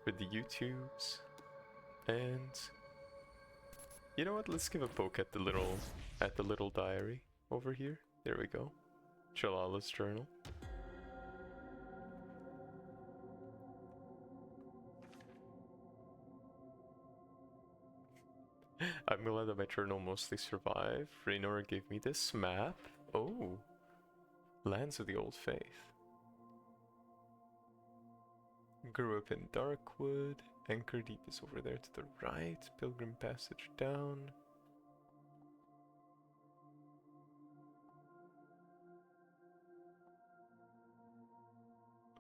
for the YouTubes. And you know what? Let's give a poke at the little diary over here. There we go. Shalala's journal. I'm glad that my journal mostly survived. Raynor gave me this map. Oh, Lands of the Old Faith. Grew up in Darkwood. Anchor Deep is over there to the right. Pilgrim Passage down.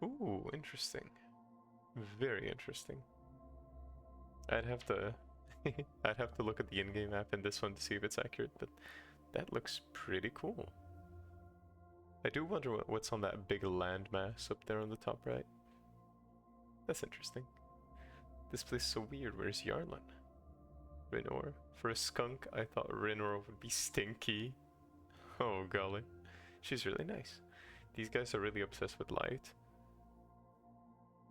Ooh, interesting. Very interesting. I'd have to I'd have to look at the in-game map in this one to see if it's accurate, but that looks pretty cool. I do wonder what's on that big landmass up there on the top right. That's interesting. This place is so weird. Where's Yarlin? Raynor. For a skunk, I thought Raynor would be stinky. Oh golly. She's really nice. These guys are really obsessed with light.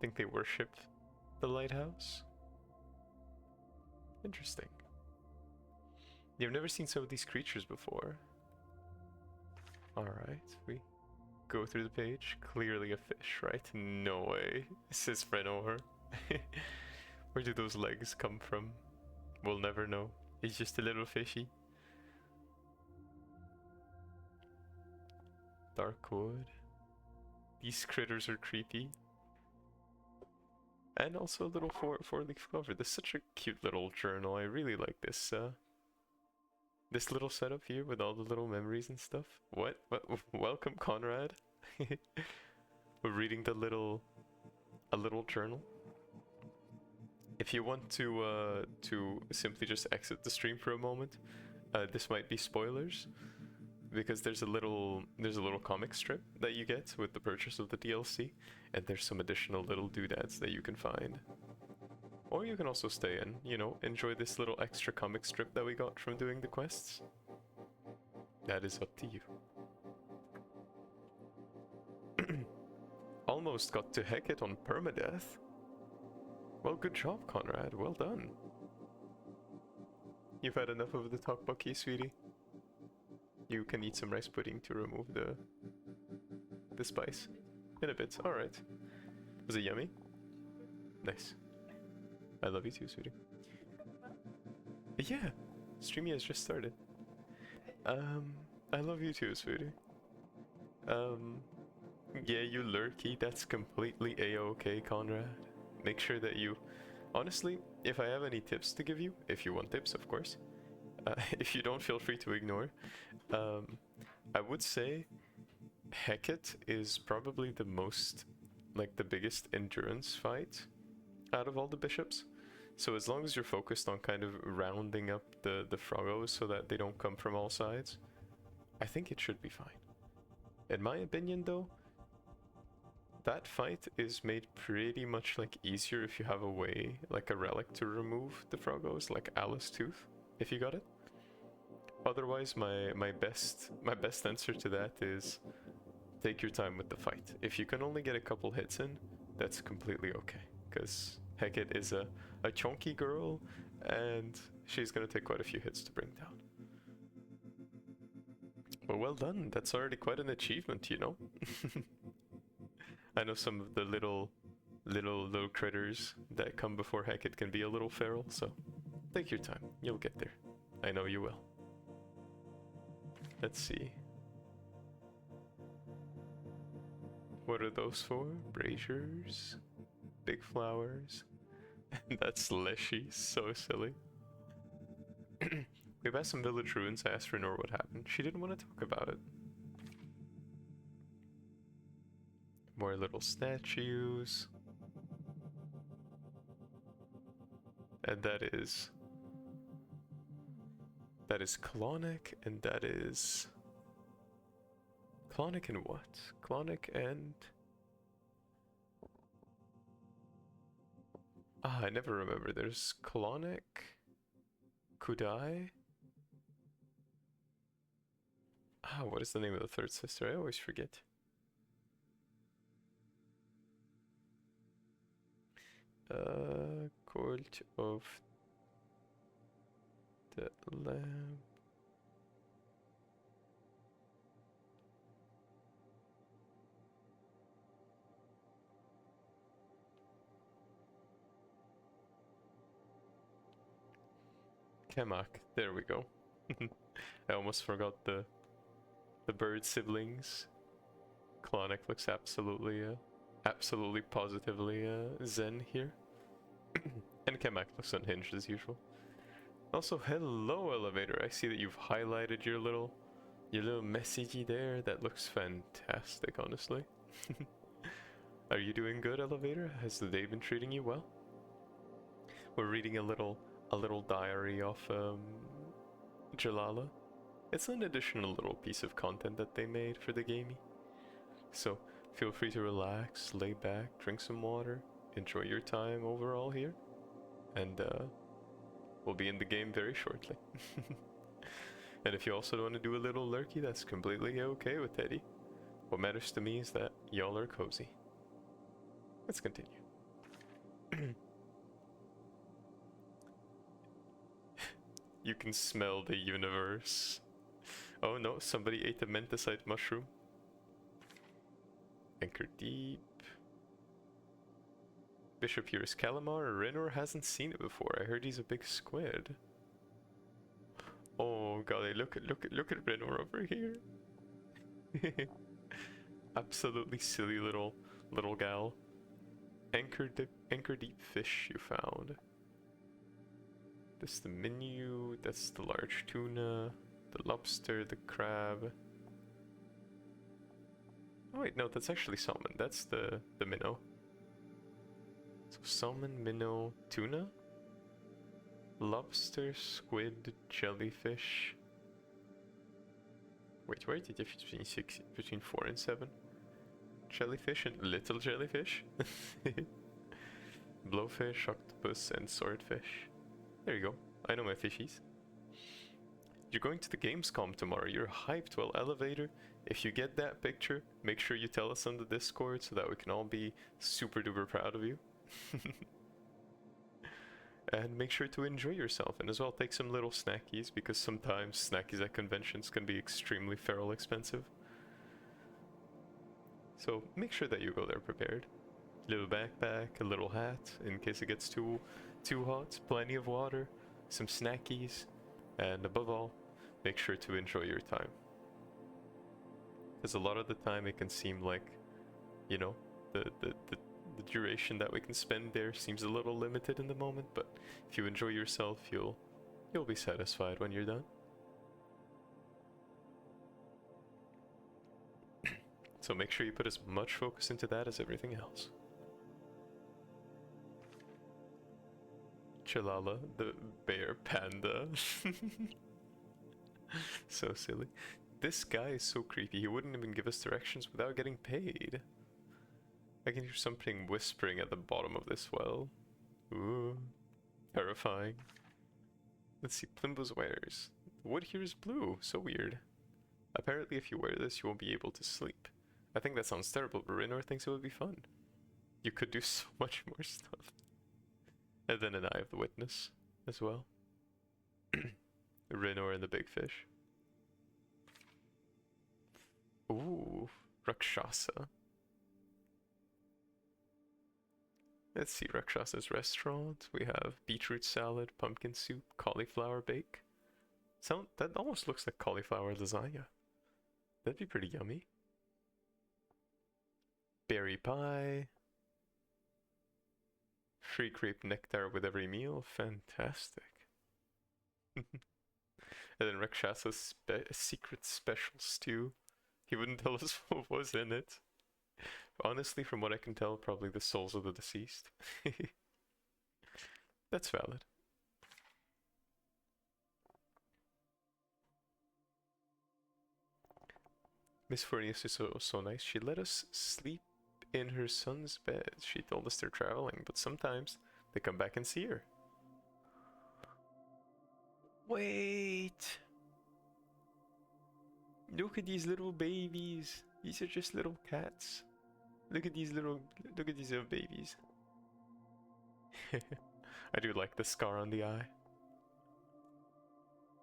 Think they worship the lighthouse? Interesting. You've never seen some of these creatures before. Alright, we go through the page. Clearly a fish, right? No way. Says Raynor. Where do those legs come from? We'll never know. He's just a little fishy. Darkwood. These critters are creepy. And also a little four-leaf clover. This is such a cute little journal. I really like this this little setup here with all the little memories and stuff. What? Welcome, Conrad. We're reading a little journal. If you want to simply just exit the stream for a moment, this might be spoilers, because there's a little comic strip that you get with the purchase of the DLC, and there's some additional little doodads that you can find. Or you can also stay in, you know, enjoy this little extra comic strip that we got from doing the quests. That is up to you. Almost got to Hecate on permadeath. Well, good job, Conrad. Well done. You've had enough of the tteokbokki, sweetie. You can eat some rice pudding to remove the spice. In a bit. Alright. Was it yummy? Nice. I love you too, sweetie. Yeah! Streamie has just started. I love you too, sweetie. Yeah, you lurky. That's completely a-okay, Conrad. Make sure that you... Honestly, if I have any tips to give you, if you want tips, of course. If you don't, feel free to ignore. I would say Hecate is probably the most, like, the biggest endurance fight out of all the bishops. So as long as you're focused on kind of rounding up the froggos so that they don't come from all sides, I think it should be fine. In my opinion, though, that fight is made pretty much like easier if you have a way, like a relic to remove the froggos, like Alice Tooth, if you got it. Otherwise, my best answer to that is take your time with the fight. If you can only get a couple hits in, that's completely okay, because Hecate is a chunky girl, and she's gonna take quite a few hits to bring down. But well done, that's already quite an achievement, you know? I know some of the little critters that come before Hecate can be a little feral, so take your time, you'll get there. I know you will. Let's see. What are those for? Braziers? Big flowers? That's Leshy, so silly. We passed some village ruins. I asked Raynor what happened. She didn't want to talk about it. More little statues. And that is Clonic, and that is... Clonic and what? Clonic and... Ah, I never remember. There's Clonic... Kudai? Ah, what is the name of the third sister? I always forget. Court of the Lamb. Kamak, there we go. I almost forgot the bird siblings. Clonic looks absolutely positively zen here. And Kamak looks unhinged as usual. Also, hello Elevator. I see that you've highlighted your little messagey there. That looks fantastic, honestly. Are you doing good, Elevator? Has the day been treating you well? We're reading a little diary of Jalala. It's an additional little piece of content that they made for the gamey. So feel free to relax, lay back, drink some water, enjoy your time overall here, and we'll be in the game very shortly. And if you also want to do a little lurky, that's completely okay with Teddy. What matters to me is that y'all are cozy. Let's continue. You can smell the universe. Oh no, somebody ate a mentasite mushroom. Anchor deep. Bishop here is Calamar. Renor hasn't seen it before. I heard he's a big squid. Oh golly, look at Renor over here. Absolutely silly little gal. Anchor deep fish you found. That's the menu, that's the large tuna, the lobster, the crab. Oh wait, no, that's actually salmon. That's the minnow. So salmon, minnow, tuna, lobster, squid, jellyfish. Wait, where did you difference between 4 and 7? Jellyfish and little jellyfish? Blowfish, octopus, and swordfish. There you go. I know my fishies. You're going to the Gamescom tomorrow. You're hyped. Well, Elevator, if you get that picture, make sure you tell us on the Discord so that we can all be super duper proud of you. And make sure to enjoy yourself, and as well take some little snackies, because sometimes snackies at conventions can be extremely feral expensive. So make sure that you go there prepared. Little backpack, a little hat in case it gets too hot, plenty of water, some snackies, and above all, make sure to enjoy your time. Because a lot of the time it can seem like, you know, the duration that we can spend there seems a little limited in the moment, but if you enjoy yourself, you'll be satisfied when you're done. So make sure you put as much focus into that as everything else. Chalala, the bear panda. So silly. This guy is so creepy, he wouldn't even give us directions without getting paid. I can hear something whispering at the bottom of this well. Ooh, terrifying. Let's see, Plimbo's wares. The wood here is blue, so weird. Apparently if you wear this you won't be able to sleep. I think that sounds terrible, but Renor thinks it would be fun. You could do so much more stuff. And then an Eye of the Witness as well. Renor and the big fish. Ooh, Rakshasa. Let's see Rakshasa's restaurant. We have beetroot salad, pumpkin soup, cauliflower bake. That almost looks like cauliflower lasagna. That'd be pretty yummy. Berry pie. Free crepe nectar with every meal. Fantastic. And then Rakshasa's secret special stew. He wouldn't tell us what was in it. Honestly, from what I can tell, probably the souls of the deceased. That's valid. Miss Fornius is so nice. She let us sleep in her son's bed. She told us they're traveling, but sometimes they come back and see her. Wait! Look at these little babies. These are just little cats. Look at these little babies. I do like the scar on the eye.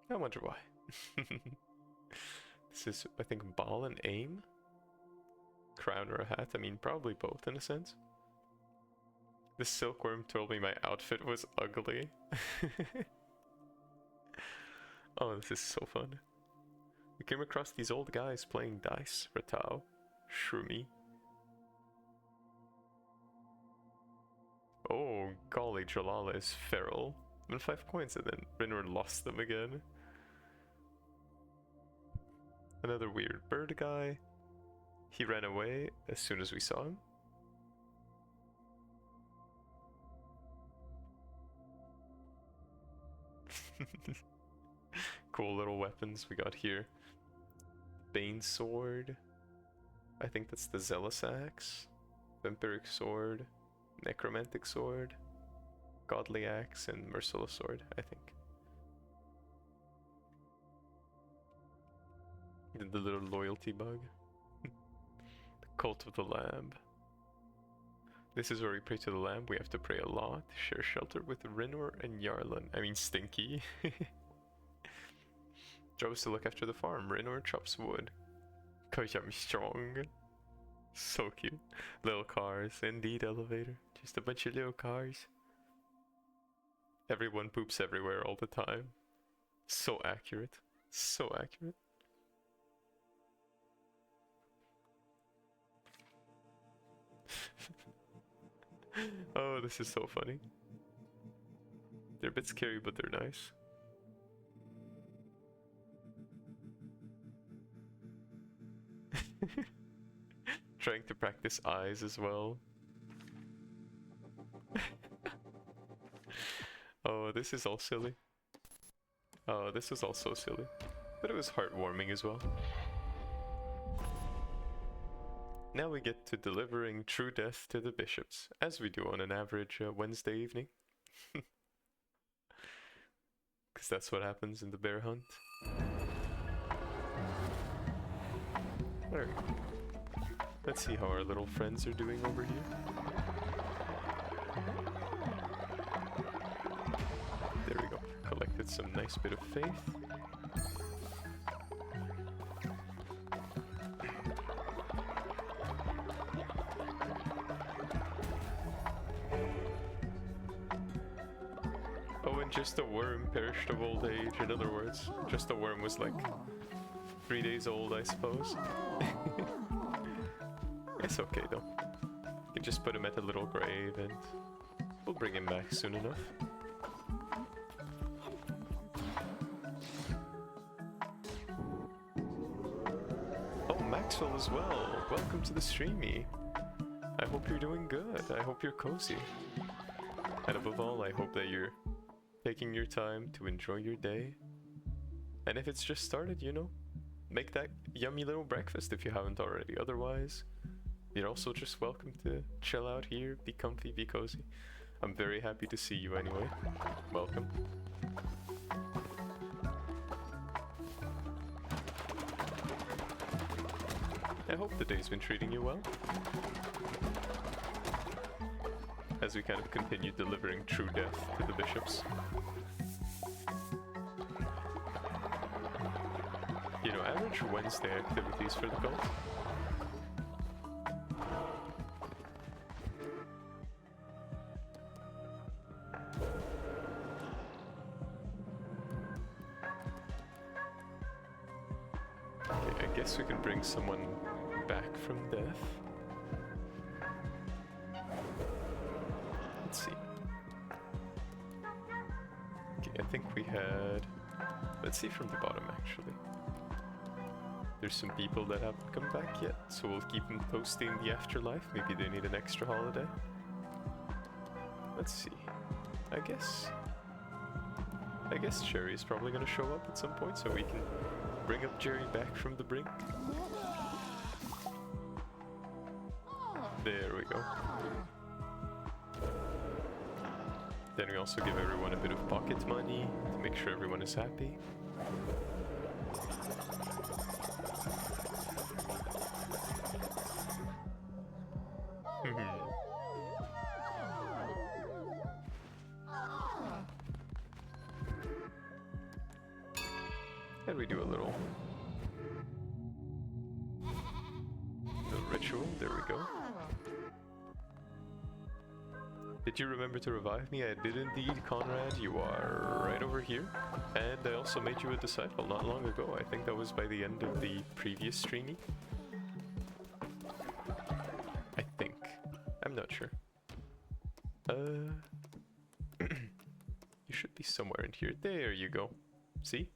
I wonder why. This is, I think, ball and aim? Crown or a hat? I mean, probably both in a sense. The silkworm told me my outfit was ugly. Oh, this is so fun. We came across these old guys playing dice. Ratao, Streamie. Oh, golly, Jalala is feral. And 5 coins, and then Rinor lost them again. Another weird bird guy. He ran away as soon as we saw him. Cool little weapons we got here. Bane sword. I think that's the Zealous axe. Vampiric sword. Necromantic sword. Godly axe and merciless sword, I think. The little loyalty bug. The cult of the lamb. This is where we pray to the lamb. We have to pray a lot. Share shelter with Rinor and Yarlan. I mean Stinky. Job is to look after the farm. Rinor chops wood. Cause I'm strong. So cute. Little cars. Indeed, elevator. Just a bunch of little cars. Everyone poops everywhere all the time. So accurate. So accurate. Oh, this is so funny. They're a bit scary, but they're nice. Trying to practice eyes as well. Oh, this is all silly. Oh, this was all so silly. But it was heartwarming as well. Now we get to delivering true death to the bishops, as we do on an average Wednesday evening. Because that's what happens in the bear hunt. There we go. Let's see how our little friends are doing over here. There we go. Collected some nice bit of faith. Oh, and just a worm perished of old age. In other words, just a worm was like 3 days old, I suppose. It's okay though. You can just put him at a little grave and we'll bring him back soon enough. Oh, Maxwell as well. Welcome to the streamie. I hope you're doing good. I hope you're cozy. And above all, I hope that you're taking your time to enjoy your day. And if it's just started, you know, make that yummy little breakfast if you haven't already. Otherwise, you're also just welcome to chill out here, be comfy, be cozy. I'm very happy to see you anyway. Welcome. I hope the day's been treating you well. As we kind of continue delivering true death to the bishops. You know, average Wednesday activities for the cult. Okay, I guess we can bring someone back from death. Let's see. Okay, I think we had... Let's see from the bottom actually. There's some people that haven't come back yet, so we'll keep them toasting the afterlife. Maybe they need an extra holiday. Let's see. I guess Jerry is probably gonna show up at some point, so we can bring up Jerry back from the brink. There we go. Then we also give everyone a bit of pocket money to make sure everyone is happy. And we do a little ritual. There we go. Did you remember to revive me? I did indeed, Conrad. You are right over here. And I also made you a disciple not long ago. I think that was by the end of the previous streamie. I think. I'm not sure. You should be somewhere in here. There you go. See?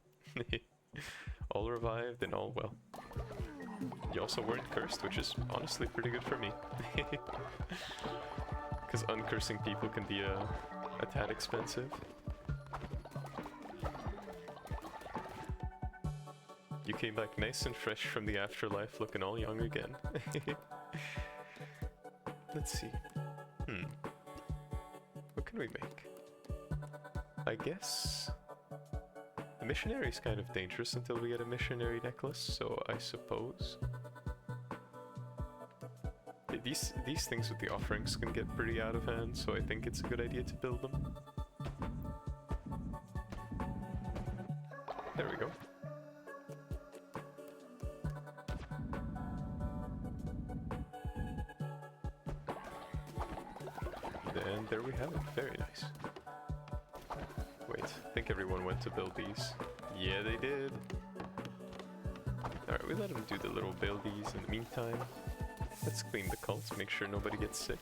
All revived and all well. You also weren't cursed, which is honestly pretty good for me. Because uncursing people can be a tad expensive. You came back nice and fresh from the afterlife, looking all young again. Let's see. What can we make? I guess the missionary is kind of dangerous until we get a missionary necklace, so I suppose these things with the offerings can get pretty out of hand, so I think it's a good idea to build them. There we go. And there we have it. Very nice. Wait, I think everyone went to build these. Yeah, they did. Alright, we let them do the little buildies in the meantime. Let's clean the cult, make sure nobody gets sick.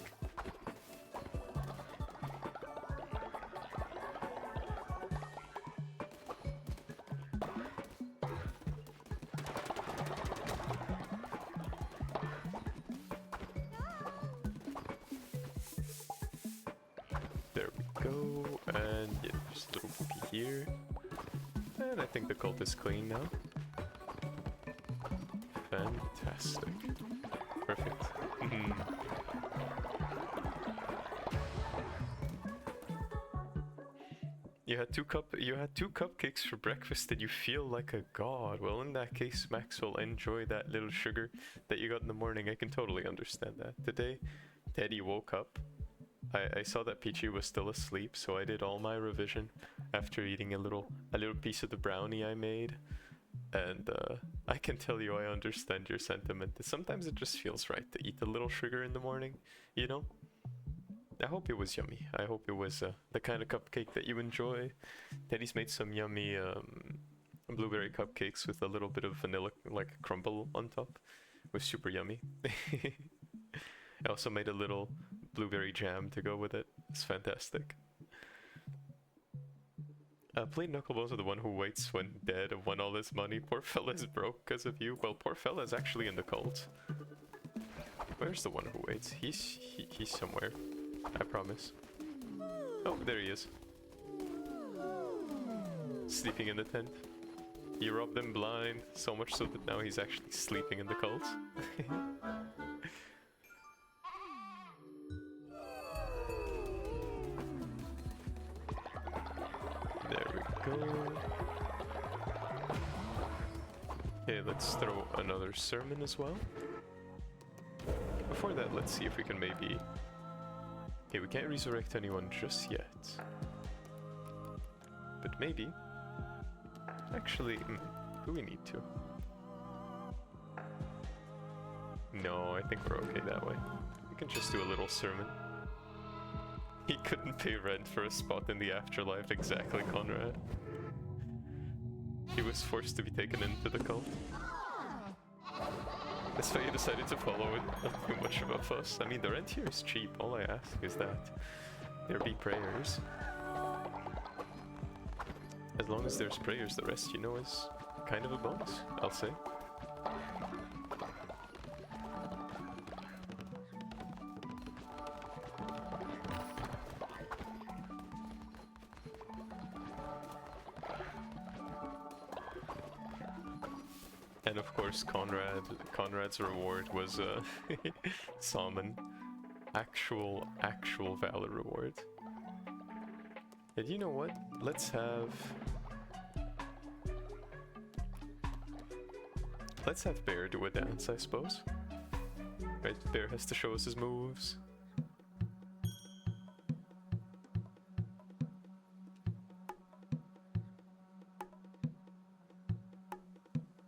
There we go, and yeah, just a little cookie here. And I think the cult is clean now. Fantastic. Perfect. You had two cupcakes for breakfast and you feel like a god. Well, in that case, Maxwell, enjoy that little sugar that you got in the morning. I can totally understand that. Today, Teddy woke up. I saw that Peachy was still asleep, so I did all my revision after eating a little piece of the brownie I made. And I can tell you I understand your sentiment. Sometimes it just feels right to eat a little sugar in the morning, you know? I hope it was yummy. I hope it was the kind of cupcake that you enjoy. Teddy's made some yummy blueberry cupcakes with a little bit of vanilla like crumble on top. It was super yummy. I also made a little blueberry jam to go with it. It's fantastic. Plain Knucklebones are the one who waits when dead and won all his money. Poor fella's broke because of you. Well, poor fella's actually in the cult. Where's the one who waits? He's somewhere. I promise. Oh, there he is. Sleeping in the tent. You robbed him blind, so much so that now he's actually sleeping in the cult. There we go. Okay, let's throw another sermon as well. Before that, let's see if we can maybe... Okay, we can't resurrect anyone just yet. But maybe... Actually, do we need to? No, I think we're okay that way. We can just do a little sermon. He couldn't pay rent for a spot in the afterlife, exactly, Conrad. He was forced to be taken into the cult. That's why you decided to follow it, not too much of a fuss. I mean, the rent here is cheap, all I ask is that there be prayers. As long as there's prayers, the rest, you know, is kind of a bonus, I'll say. And of course, Conrad's reward was salmon. Actual valor reward. And you know what? Let's have Bear do a dance, I suppose. Right, Bear has to show us his moves.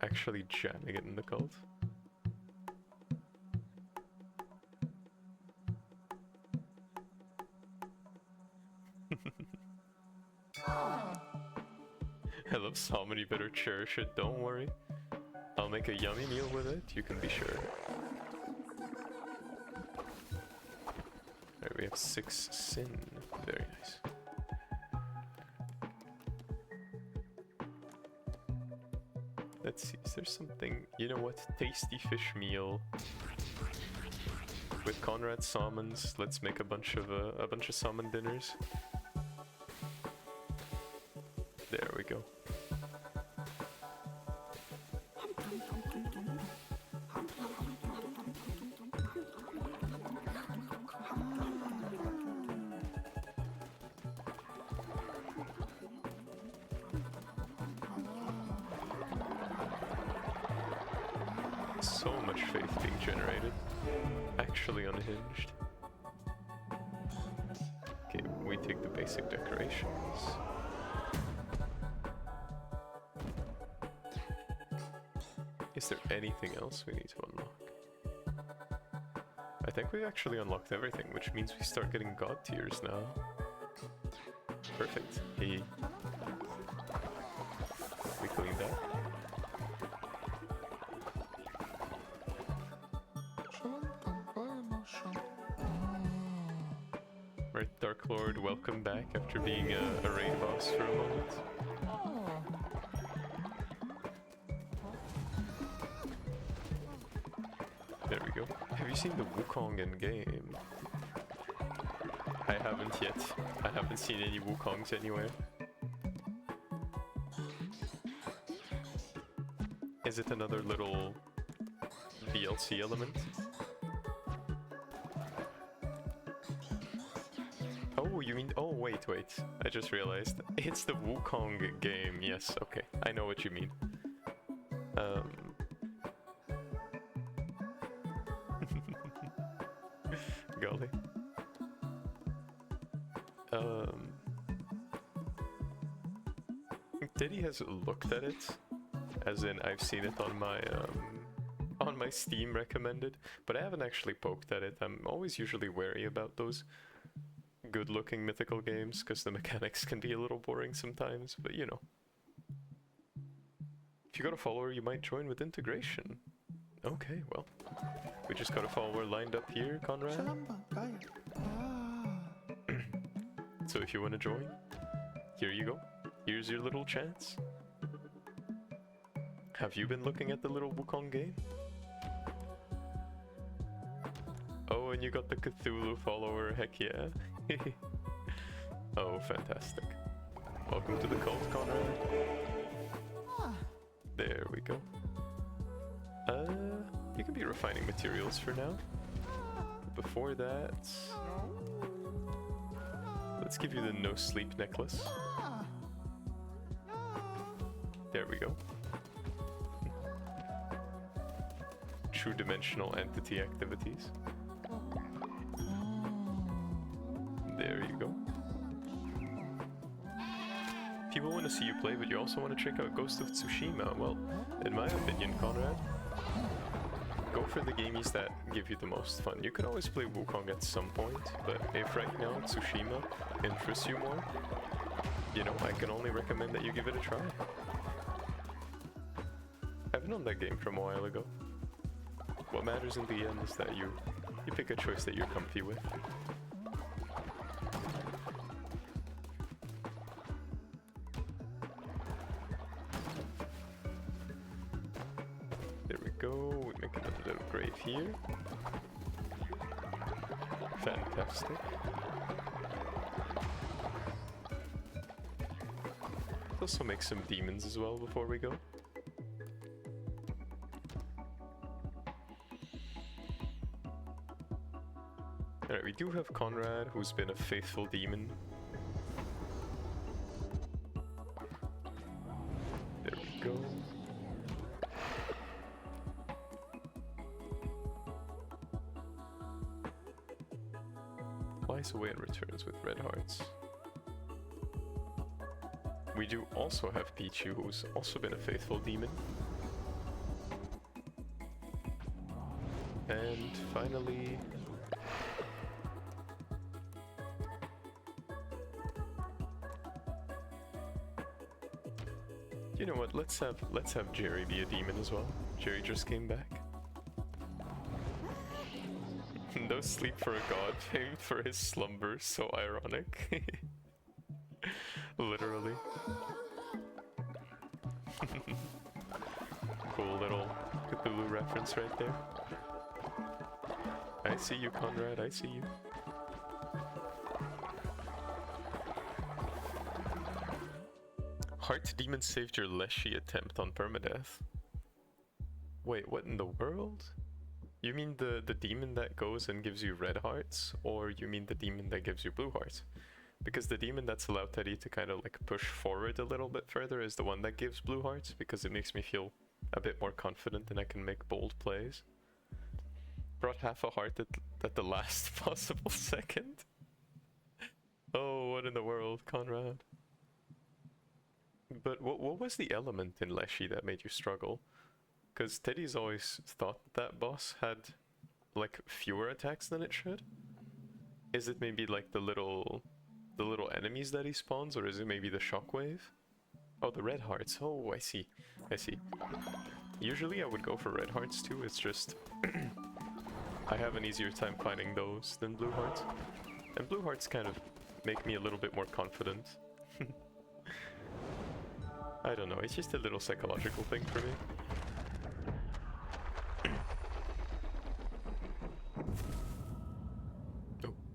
actually jamming it in the cult. I love salmon, you better cherish it, don't worry. I'll make a yummy meal with it, you can be sure. Alright, we have 6 sin. Very nice. Let's see, is there something... You know what? Tasty fish meal. With Conrad salmons, let's make a bunch of salmon dinners. There we go. So much faith being generated. Actually unhinged. Okay, we take the basic decorations. Is there anything else we need to unlock? I think we actually unlocked everything, which means we start getting god tiers now. Perfect. Hey. We cleaned that. Right, Dark Lord, welcome back after being a raid boss for a moment. There we go. Have you seen the Wukong in game? I haven't yet. I haven't seen any Wukongs anywhere. Is it another little DLC element? Oh, you mean... Oh, wait. I just realized. It's the Wukong game. Yes, okay. I know what you mean. Golly. Diddy has looked at it, as in I've seen it on my Steam recommended, but I haven't actually poked at it. I'm always usually wary about those good-looking mythical games, because the mechanics can be a little boring sometimes, but you know. If you got a follower, you might join with integration. Okay, well. We just got a follower lined up here, Conrad. So if you want to join, here you go. Here's your little chance. Have you been looking at the little Wukong game? Oh, and you got the Cthulhu follower, heck yeah. Oh, fantastic. Welcome to the cult, Conrad. There we go. You can be refining materials for now. But before that... Let's give you the no sleep necklace. There we go. True dimensional entity activities. There you go. People want to see you play, but you also want to check out Ghost of Tsushima. Well, in my opinion, Conrad, go for the gamies that give you the most fun. You can always play Wukong at some point, but if right now Tsushima interests you more, you know, I can only recommend that you give it a try. I've known that game from a while ago. What matters in the end is that you pick a choice that you're comfy with. There we go, we make another little grave here. Fantastic. Let's also make some demons as well before we go. Alright, we do have Conrad, who's been a faithful demon. There we go. Flies away and returns with red hearts. We do also have Pichu, who's also been a faithful demon. And finally... You know what, let's have Jerry be a demon as well. Jerry just came back. No sleep for a god, famed for his slumber, so ironic. Literally. Cool little Cthulhu reference right there. I see you, Conrad, I see you. Heart Demon saved your Leshy attempt on permadeath. Wait, what in the world? You mean the demon that goes and gives you red hearts? Or you mean the demon that gives you blue hearts? Because the demon that's allowed Teddy to kind of like push forward a little bit further is the one that gives blue hearts, because it makes me feel a bit more confident and I can make bold plays. Brought half a heart at the last possible second. Oh, what in the world, Conrad? But what was the element in Leshy that made you struggle? Because Teddy's always thought that boss had like fewer attacks than it should. Is it maybe like the little enemies that he spawns, or is it maybe the shockwave? Oh, the red hearts. Oh, I see. I see. Usually I would go for red hearts too, it's just I have an easier time finding those than blue hearts. And blue hearts kind of make me a little bit more confident. I don't know, it's just a little psychological thing for me.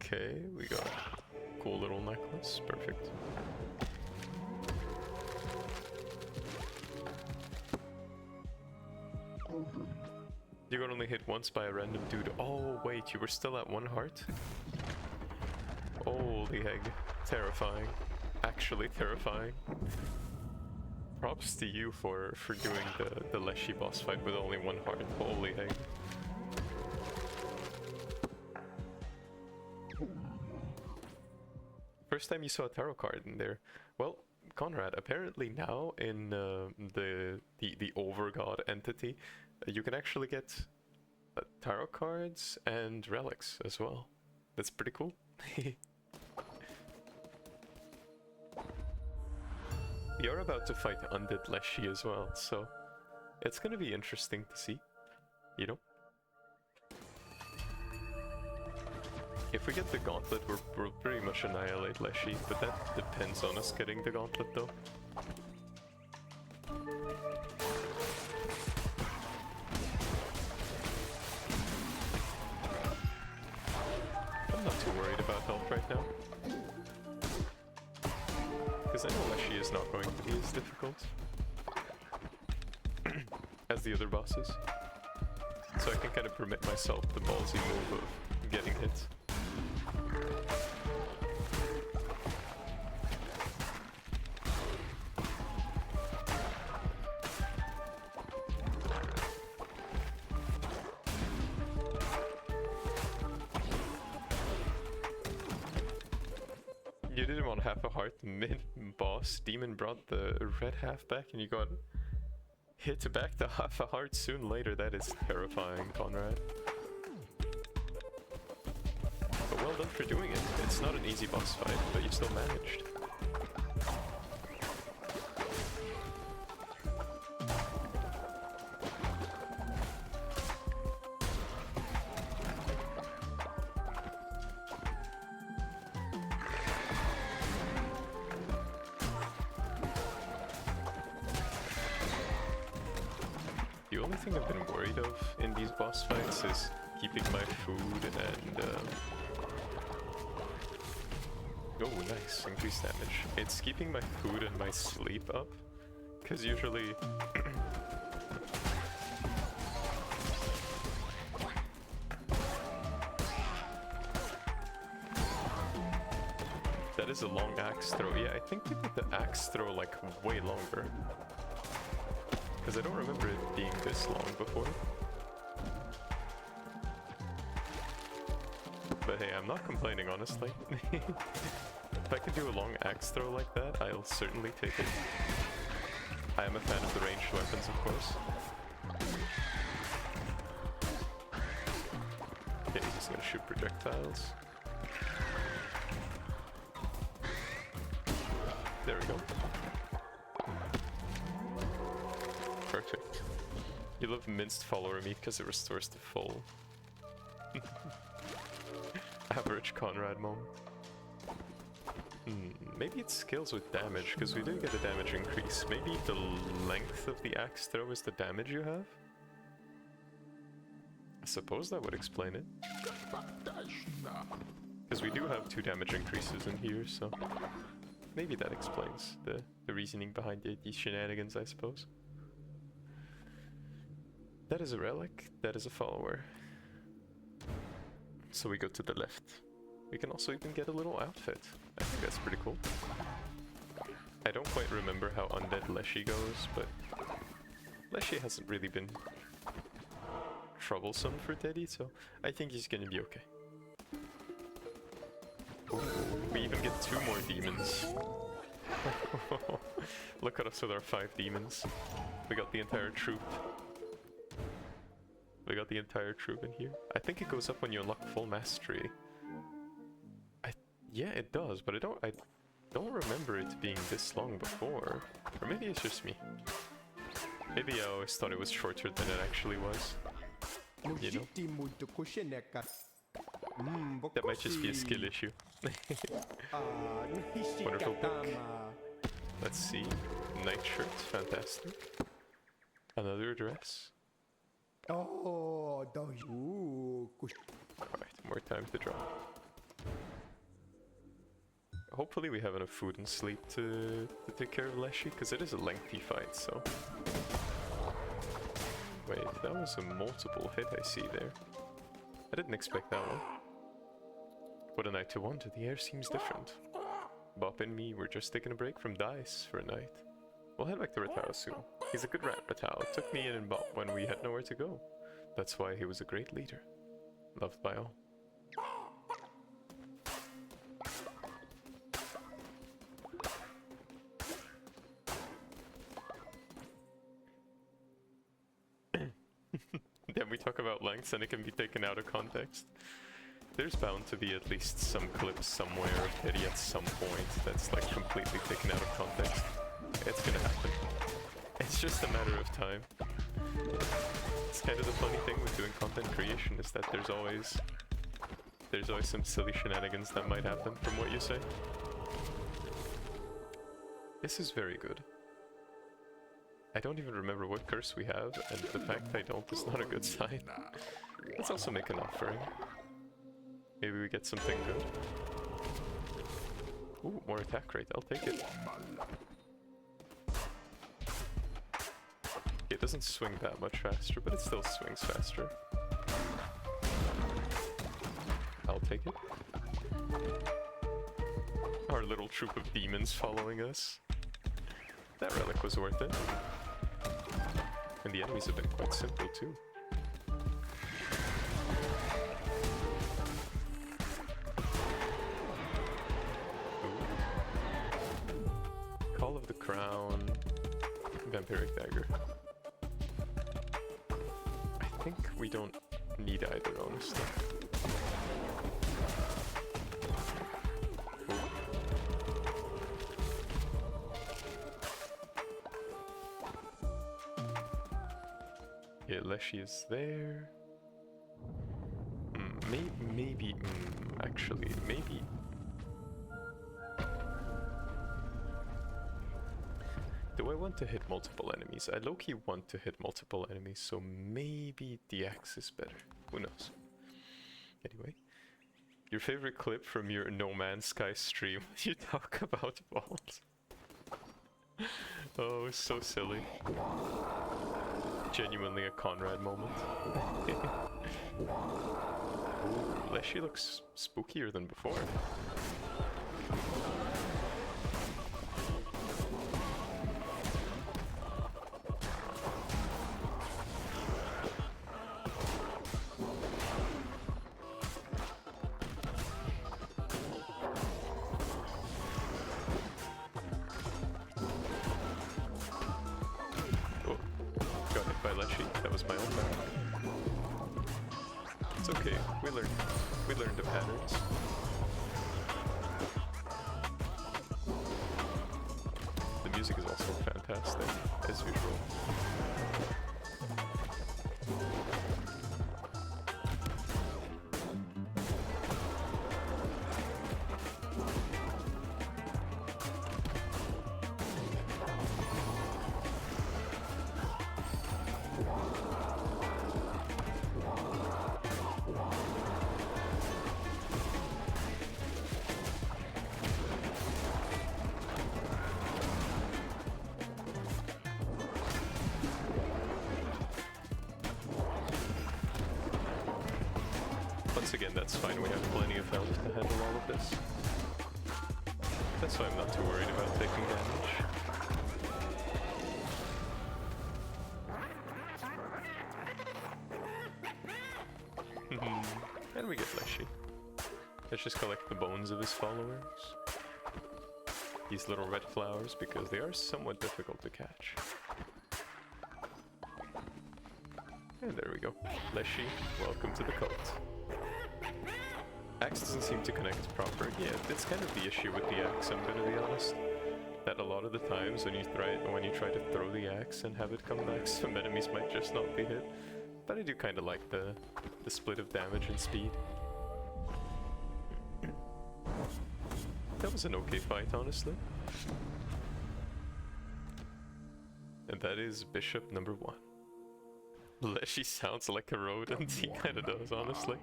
Okay, we got a cool little necklace, perfect. You got only hit once by a random dude. Oh wait, you were still at 1 heart? Holy egg. Terrifying. Actually terrifying. Props to you for doing the Leshy boss fight with only 1 heart. Holy egg. First time you saw a tarot card in there. Well, Conrad, apparently now in the Overgod entity, you can actually get tarot cards and relics as well. That's pretty cool. We are about to fight Undead Leshy as well, so it's gonna be interesting to see, you know? If we get the gauntlet, we'll pretty much annihilate Leshy, but that depends on us getting the gauntlet though. I'm not too worried about health right now. Because I know Leshy is not going to be as difficult as the other bosses. So I can kind of permit myself the ballsy move of getting hit. You did him on half a heart mid-boss. Demon brought the red half back and you got hit back to half a heart soon later. That is terrifying, Conrad. But well done for doing it. It's not an easy boss fight, but you still managed. The only thing I've been worried of in these boss fights is keeping my food and oh nice, increased damage. It's keeping my food and my sleep up, because usually that is a long axe throw. Yeah, I think we did the axe throw like way longer. Because I don't remember it being this long before. But hey, I'm not complaining, honestly. If I could do a long axe throw like that, I'll certainly take it. I am a fan of the ranged weapons, of course. shoot projectiles. There we go. Perfect. You love minced follower meat because it restores to full. Average Conrad moment. Maybe it scales with damage, because we do get a damage increase. Maybe the length of the axe throw is the damage you have? I suppose that would explain it. Because we do have 2 damage increases in here, so... maybe that explains the reasoning behind these shenanigans, I suppose. That is a relic, that is a follower. So we go to the left. We can also even get a little outfit. I think that's pretty cool. I don't quite remember how Undead Leshy goes, but Leshy hasn't really been troublesome for Teddy, so I think he's gonna be okay. Ooh, we even get 2 more demons. Look at us with our 5 demons. We got the entire troop. We got the entire troop in here. I think it goes up when you unlock full mastery. Yeah, it does, but I don't remember it being this long before. Or maybe it's just me. Maybe I always thought it was shorter than it actually was. You know? That might just be a skill issue. Wonderful book. Let's see. Nightshirts, fantastic. Another dress. Alright, more time to draw. Hopefully we have enough food and sleep to take care of Leshy, because it is a lengthy fight, so... Wait, that was a multiple hit I see there. I didn't expect that one. What a night to wander, the air seems different. Bop and me, we're just taking a break from dice for a night. We'll head back to Ratao soon. He's a good rat, Ratao. Took me in and Bop when we had nowhere to go. That's why he was a great leader. Loved by all. Then we talk about lengths and it can be taken out of context. There's bound to be at least some clip somewhere of Teddy at some point that's like completely taken out of context. It's gonna happen. It's just a matter of time. It's kind of the funny thing with doing content creation is that there's always some silly shenanigans that might happen from what you say. This is very good. I don't even remember what curse we have, and the fact I don't is not a good sign. Let's also make an offering. Maybe we get something good. Ooh, more attack rate, I'll take it. It doesn't swing that much faster, but it still swings faster. I'll take it. Our little troop of demons following us. That relic was worth it. And the enemies have been quite simple too. Ooh. Call of the Crown. Vampiric Dagger. I think we don't need either, honestly. Yeah, Leshy is there. Maybe, actually, maybe. Do I want to hit multiple enemies? I low-key want to hit multiple enemies, so maybe the axe is better. Who knows? Anyway, your favorite clip from your No Man's Sky stream, you talk about balls. Oh, so silly. Genuinely a Conrad moment. Ooh, Leshy looks spookier than before. It's okay. We learned the patterns. The music is also fantastic, as usual. Once again, that's fine, we have plenty of health to handle all of this. That's why I'm not too worried about taking damage. And we get fleshy. Let's just collect the bones of his followers. These little red flowers, because they are somewhat difficult to catch. And there we go. Leshy, welcome to the cult. Axe doesn't seem to connect proper. Yeah, that's kind of the issue with the axe, I'm gonna be honest. That a lot of the times when you try to throw the axe and have it come back, some enemies might just not be hit. But I do kind of like the split of damage and speed. That was an okay fight, honestly. And that is Bishop number 1. Leshy sounds like a rodent, he kinda does, honestly.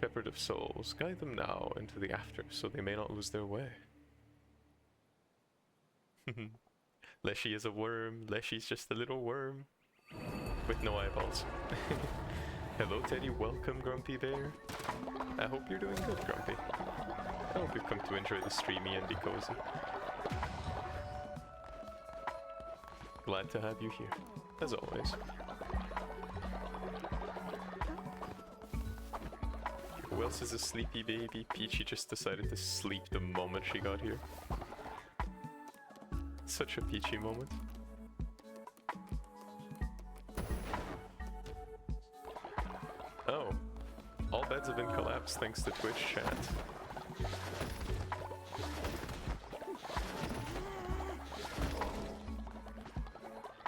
Shepherd of souls, guide them now into the after, so they may not lose their way. Leshy is a worm, Leshy's just a little worm. With no eyeballs. Hello Teddy, welcome Grumpy Bear. I hope you're doing good, Grumpy. I hope you've come to enjoy the streamy and be cozy. Glad to have you here, as always. Who else is a sleepy baby? Peachy just decided to sleep the moment she got here. Such a Peachy moment. Oh, all beds have been collapsed thanks to Twitch chat.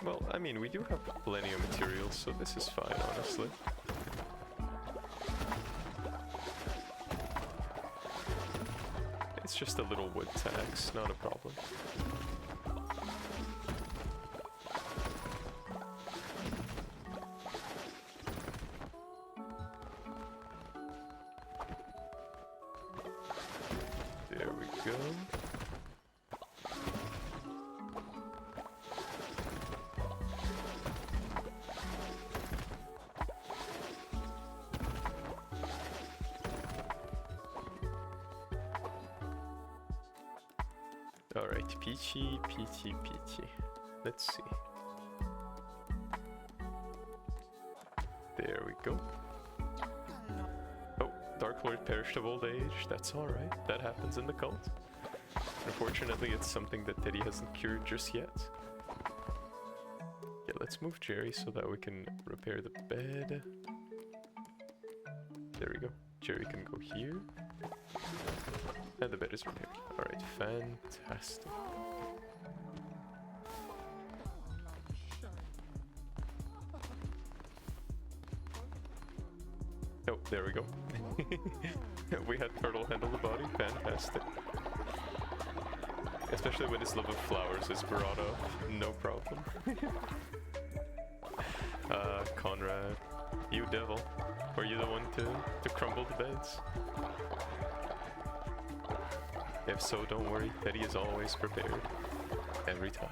Well, I mean, we do have plenty of materials, so this is fine, honestly. It's just a little wood tax, not a problem. There we go. Alright, Peachy. Let's see. There we go. Oh, Dark Lord perished of old age. That's alright. That happens in the cult. Unfortunately, it's something that Teddy hasn't cured just yet. Yeah, let's move Jerry so that we can repair the bed. There we go. Jerry can go here. And the bed is repaired. Alright, fantastic. Oh, there we go. We had Turtle handle the body. Fantastic. Especially when his love of flowers is brought up. No problem. Conrad, you devil. Were you the one to crumble the beds? If so, don't worry, Teddy is always prepared. Every time.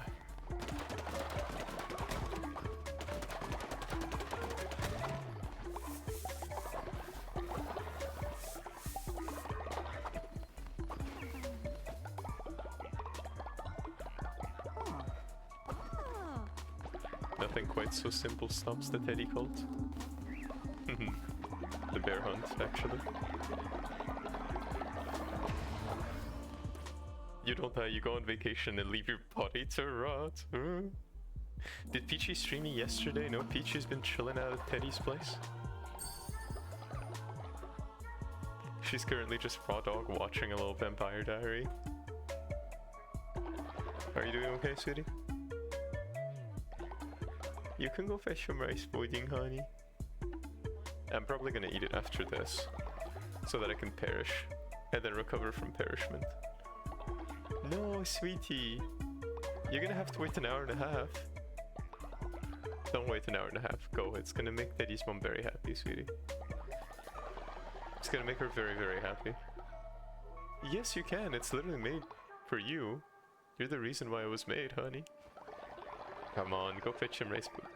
Nothing quite so simple stops the Teddy cult. The bear hunt, actually. You don't die, you go on vacation and leave your body to rot. Did Peachy stream me yesterday? No, Peachy's been chilling out at Teddy's place. she's currently just raw dog watching a little Vampire Diary. Are you doing okay, sweetie? You can go fetch some rice pudding, honey. I'm probably gonna eat it after this, so that I can perish, and then recover from perishment. No, sweetie! You're gonna have to wait an hour and a half. Don't wait an hour and a half. Go, it's gonna make Teddy's mom very happy, sweetie. It's gonna make her very, very happy. Yes, you can. It's literally made for you. You're the reason why it was made, honey. Come on, go fetch some rice pudding.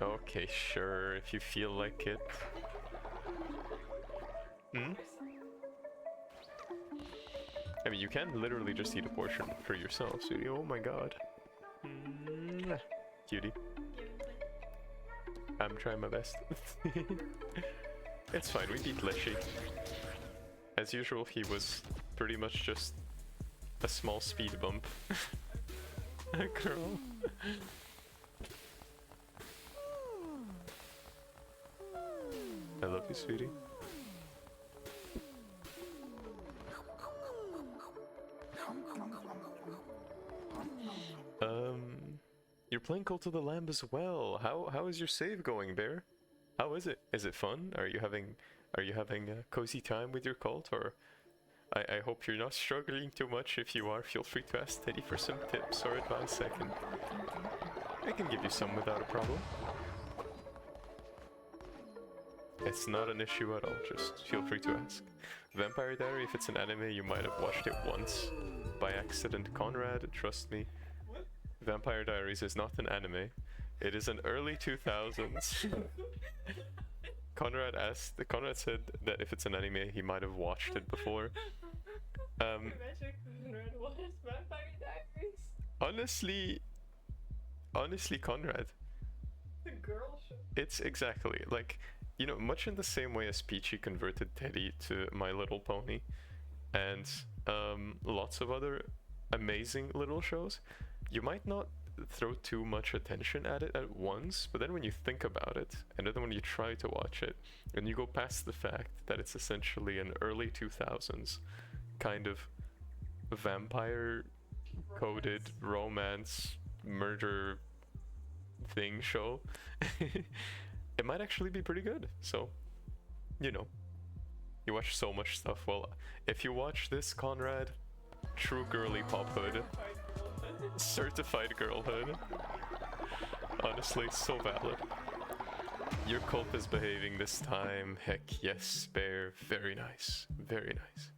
Okay, sure, if you feel like it. Hmm? I mean, you can literally just eat a portion for yourself, sweetie. Oh my god. Cutie. I'm trying my best. It's fine, we beat Leshy. As usual, he was pretty much just a small speed bump. Girl. I love you, sweetie. You're playing Cult of the Lamb as well. How is your save going, Bear? How is it? Is it fun? Are you having a cozy time with your cult, or I hope you're not struggling too much. If you are, feel free to ask Teddy for some tips or advice. I can give you some without a problem. It's not an issue at all, just feel free to ask. Vampire Diary, if it's an anime, you might have watched it once by accident. Conrad, trust me. Vampire Diaries is not an anime. It is an early 2000s. Conrad said that if it's an anime, he might have watched it before. Honestly, Conrad. The girl show. It's exactly like, you know, much in the same way as Peachy converted Teddy to My Little Pony, and lots of other amazing little shows. You might not throw too much attention at it at once, but then when you think about it, and then when you try to watch it, and you go past the fact that it's essentially an early 2000s kind of vampire-coded romance murder thing show, it might actually be pretty good. So, you know, you watch so much stuff. Well, if you watch this, Conrad, true girly pophood. Certified girlhood. Honestly, so valid. Your cult is behaving this time. Heck yes, Bear. Very nice. Very nice.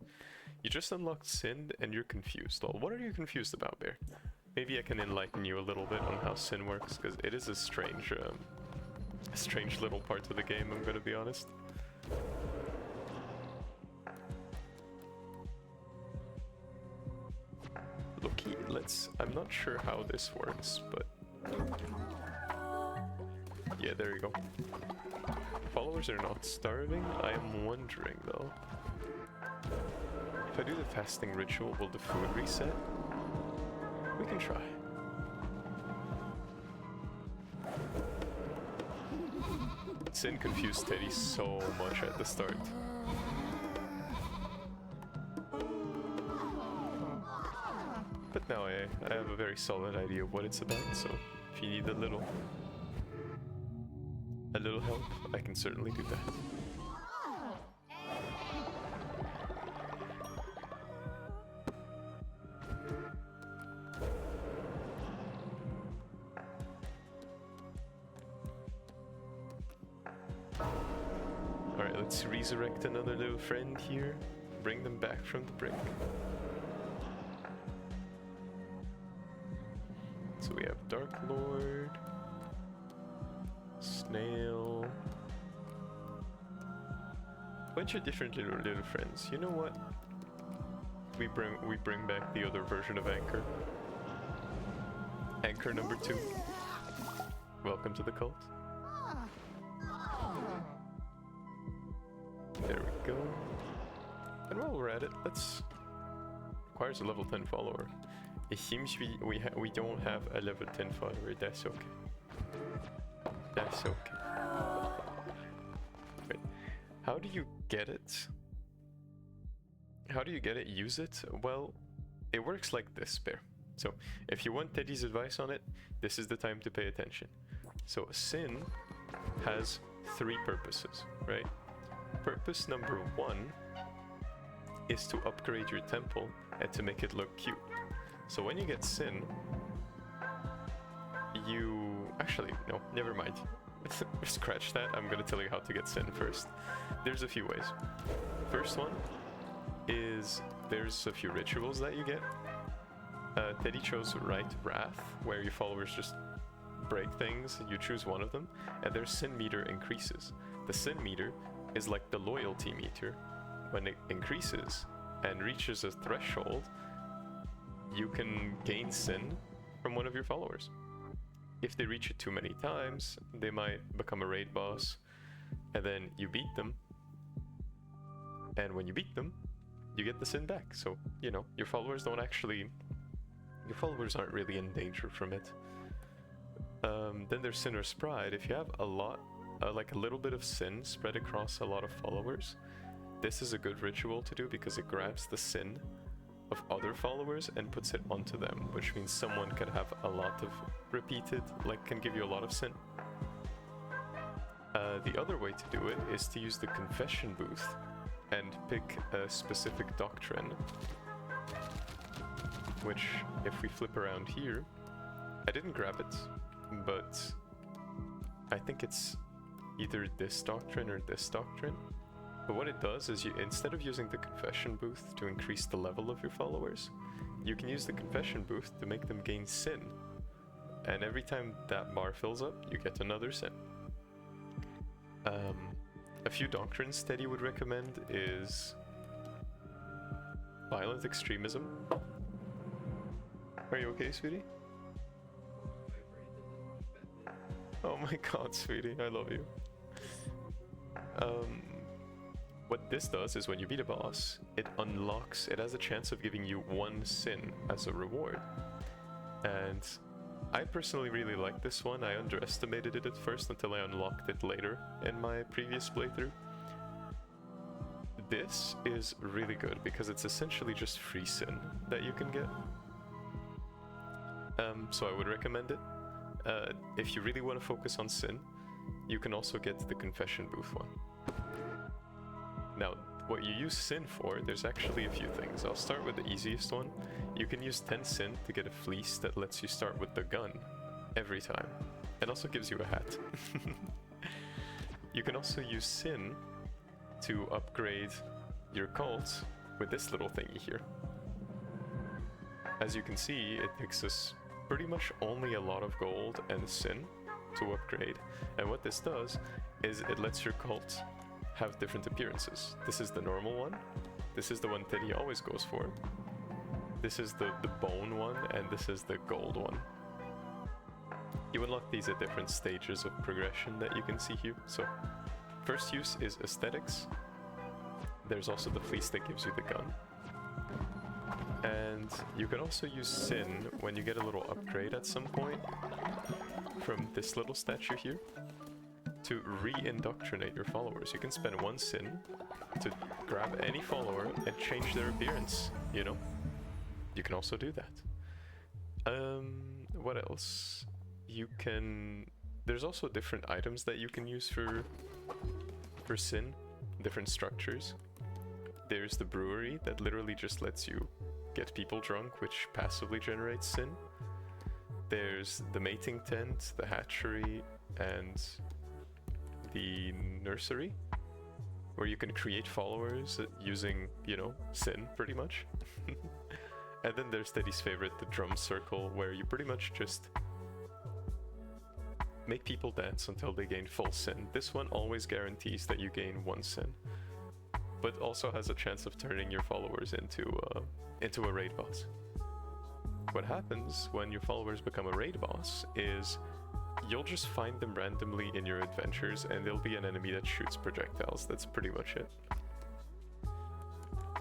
You just unlocked Sin and you're confused. Well, what are you confused about, Bear? Maybe I can enlighten you a little bit on how Sin works, because it is a strange little part of the game, I'm gonna be honest. Loki, I'm not sure how this works, but yeah, there you go. Followers are not starving. I am wondering though, if I do the fasting ritual, will the food reset? We can try. Sin confused Teddy so much at the start. But now I have a very solid idea of what it's about, so if you need a little help, I can certainly do that. Alright, let's resurrect another little friend here. Bring them back from the brink. So we have Dark Lord, Snail, bunch of different little friends. You know what? We bring back the other version of Anchor. Anchor number 2. Welcome to the cult. There we go. And while we're at it, requires a level 10 follower. It seems we don't have a level 10 follower. That's okay. That's okay. Wait, How do you get it? How do you get it? Use it? Well, it works like this, Bear. So, if you want Teddy's advice on it, this is the time to pay attention. So, sin has 3 purposes, right? Purpose number 1 is to upgrade your temple and to make it look cute. So when you get sin, you... Actually, no, never mind. Scratch that, I'm gonna tell you how to get sin first. There's a few ways. First one is there's a few rituals that you get. Teddy chose Right Wrath, where your followers just break things, you choose one of them, and their sin meter increases. The sin meter is like the loyalty meter. When it increases and reaches a threshold, you can gain sin from one of your followers. If they reach it too many times, they might become a raid boss, and then you beat them. And when you beat them, you get the sin back. So, you know, your followers aren't really in danger from it. Then there's Sinner's Pride. If you have a lot, like a little bit of sin spread across a lot of followers, this is a good ritual to do because it grabs the sin of other followers and puts it onto them, which means someone can have a lot of repeated, like can give you a lot of sin. The other way to do it is to use the confession booth and pick a specific doctrine, which if we flip around here, I didn't grab it, but I think it's either this doctrine or this doctrine. But what it does is you, instead of using the confession booth to increase the level of your followers, you can use the confession booth to make them gain sin. And every time that bar fills up, you get another sin. A few doctrines Teddy would recommend is violent extremism. Are you okay, sweetie? Oh my god, sweetie, I love you. What this does is when you beat a boss, it has a chance of giving you 1 sin as a reward. And I personally really like this one. I underestimated it at first until I unlocked it later in my previous playthrough. This is really good because it's essentially just free sin that you can get. So I would recommend it. If you really want to focus on sin, you can also get the confession booth one. Now, what you use sin for, there's actually a few things. I'll start with the easiest one. You can use 10 sin to get a fleece that lets you start with the gun every time. It also gives you a hat. You can also use sin to upgrade your cult with this little thingy here. As you can see, it takes us pretty much only a lot of gold and sin to upgrade. And what this does is it lets your cult have different appearances. This is the normal one. This is the one Teddy always goes for. This is the bone one, and this is the gold one. You unlock these at different stages of progression that you can see here. So, first use is aesthetics. There's also the fleece that gives you the gun. And you can also use sin when you get a little upgrade at some point from this little statue here to re-indoctrinate your followers. You can spend 1 sin to grab any follower and change their appearance, you know? You can also do that. What else? You can... There's also different items that you can use for sin, different structures. There's the brewery that literally just lets you get people drunk, which passively generates sin. There's the mating tent, the hatchery, and the nursery, where you can create followers using, you know, sin, pretty much. And then there's Teddy's favorite, the drum circle, where you pretty much just make people dance until they gain full sin. This one always guarantees that you gain 1 sin, but also has a chance of turning your followers into a raid boss. What happens when your followers become a raid boss is you'll just find them randomly in your adventures, and there'll be an enemy that shoots projectiles. That's pretty much it.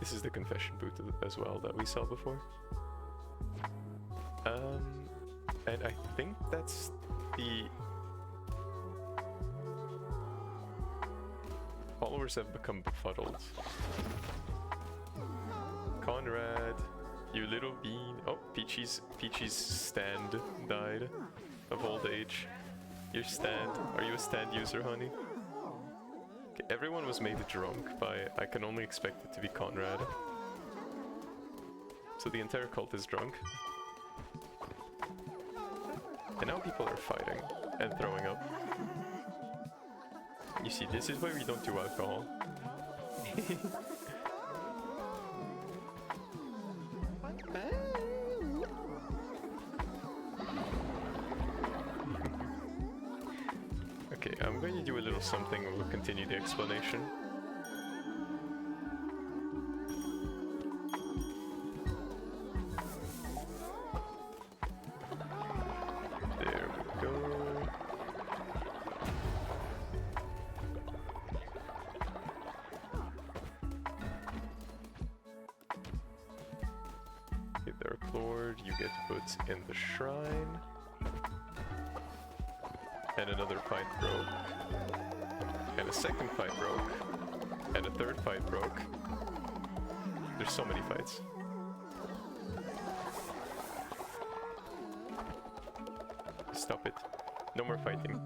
This is the confession booth as well that we saw before. And I think that's the followers have become befuddled. Conrad, you little bean. Oh, Peachy's stand died of old age. Your stand. Are you a stand user, honey? Okay, everyone was made drunk by, I can only expect it to be Conrad. So the entire cult is drunk. And now people are fighting and throwing up. You see, this is why we don't do alcohol. Okay, I'm going to do a little something and we'll continue the explanation. There we go. Okay, they're clored. You get put in the shrine. And another fight broke. And a second fight broke. And a third fight broke. There's so many fights. Stop it. No more fighting.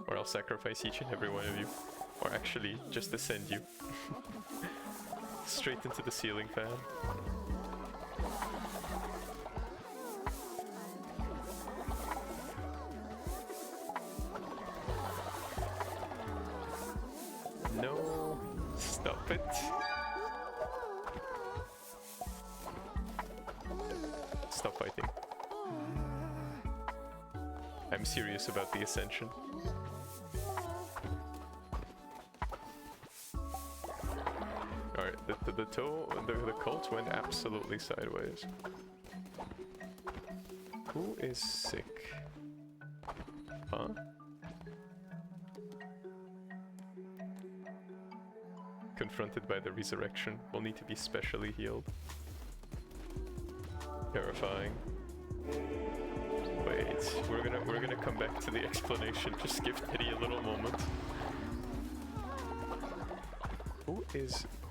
Or I'll sacrifice each and every one of you. Or actually, just ascend you. Straight into the ceiling fan. No, stop it. Stop fighting. I'm serious about the ascension. Alright, the cult went absolutely sideways. Who is sick? Huh? Confronted by the resurrection, will need to be specially healed. Terrifying. Wait, we're gonna come back to the explanation. Just give Teddy a little moment.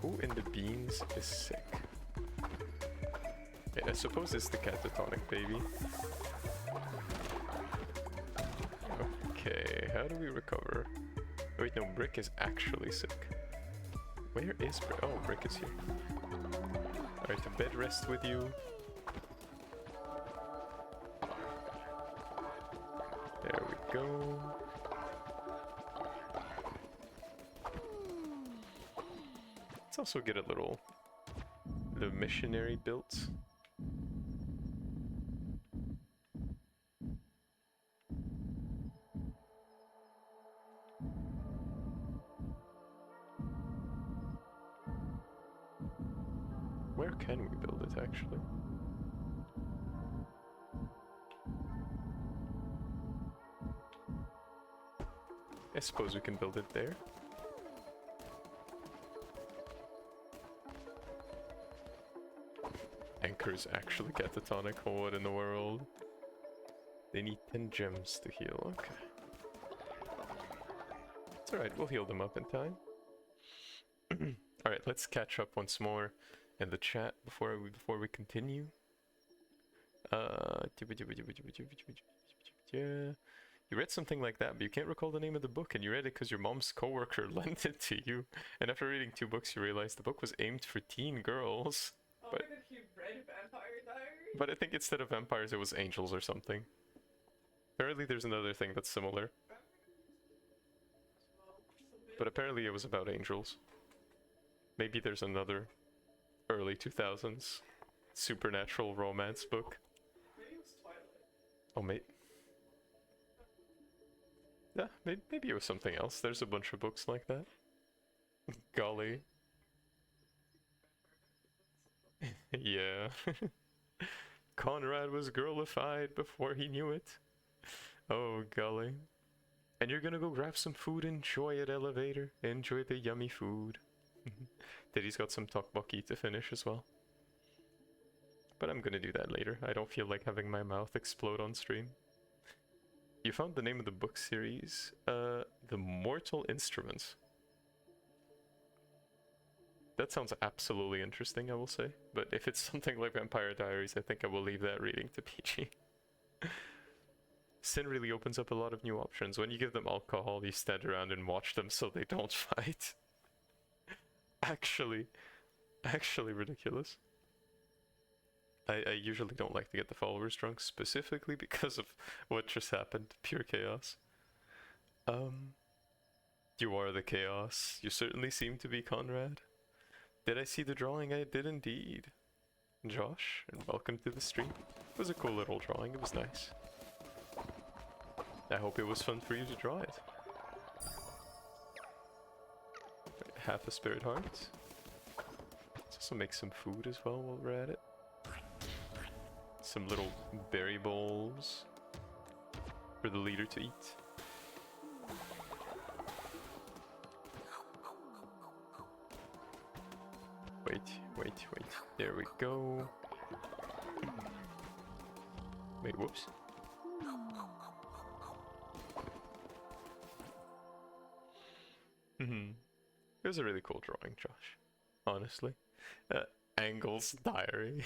Who in the beans is sick? Yeah, I suppose it's the catatonic baby. Okay, how do we recover? Wait, no, Brick is actually sick. Where is Brick? Oh, Brick is here. Alright, to bed rest with you. There we go. Let's also get a little missionary built. Where can we build it, actually? I suppose we can build it there. Anchor is actually catatonic. Oh, what in the world? They need 10 gems to heal. Okay. It's alright, we'll heal them up in time. Alright, let's catch up once more in the chat before we continue. You read something like that, but you can't recall the name of the book, and you read it because your mom's coworker lent it to you. And after reading 2 books, you realized the book was aimed for teen girls. Oh my god, he read Vampire Diaries? But I think instead of vampires, it was angels or something. Apparently, there's another thing that's similar. But apparently, it was about angels. Maybe there's another early 2000s supernatural romance book. Maybe it was Twilight. Oh, yeah, maybe it was something else. There's a bunch of books like that. Golly. Yeah. Conrad was girlified before he knew it. Oh, golly. And you're gonna go grab some food, enjoy it, elevator. Enjoy the yummy food. Diddy's got some tteokbokki to finish as well. But I'm gonna do that later. I don't feel like having my mouth explode on stream. You found the name of the book series? The Mortal Instruments. That sounds absolutely interesting, I will say. But if it's something like Vampire Diaries, I think I will leave that reading to PG. Sin really opens up a lot of new options. When you give them alcohol, you stand around and watch them so they don't fight. Actually ridiculous. I usually don't like to get the followers drunk, specifically because of what just happened. Pure chaos. You are the chaos. You certainly seem to be, Conrad. Did I see the drawing? I did indeed. Josh, and welcome to the stream. It was a cool little drawing, it was nice. I hope it was fun for you to draw it. Half a spirit heart. Let's also make some food as well while we're at it. Some little berry bowls for the leader to eat. Wait. There we go. Wait, whoops. It was a really cool drawing, Josh. Honestly. Angle's diary.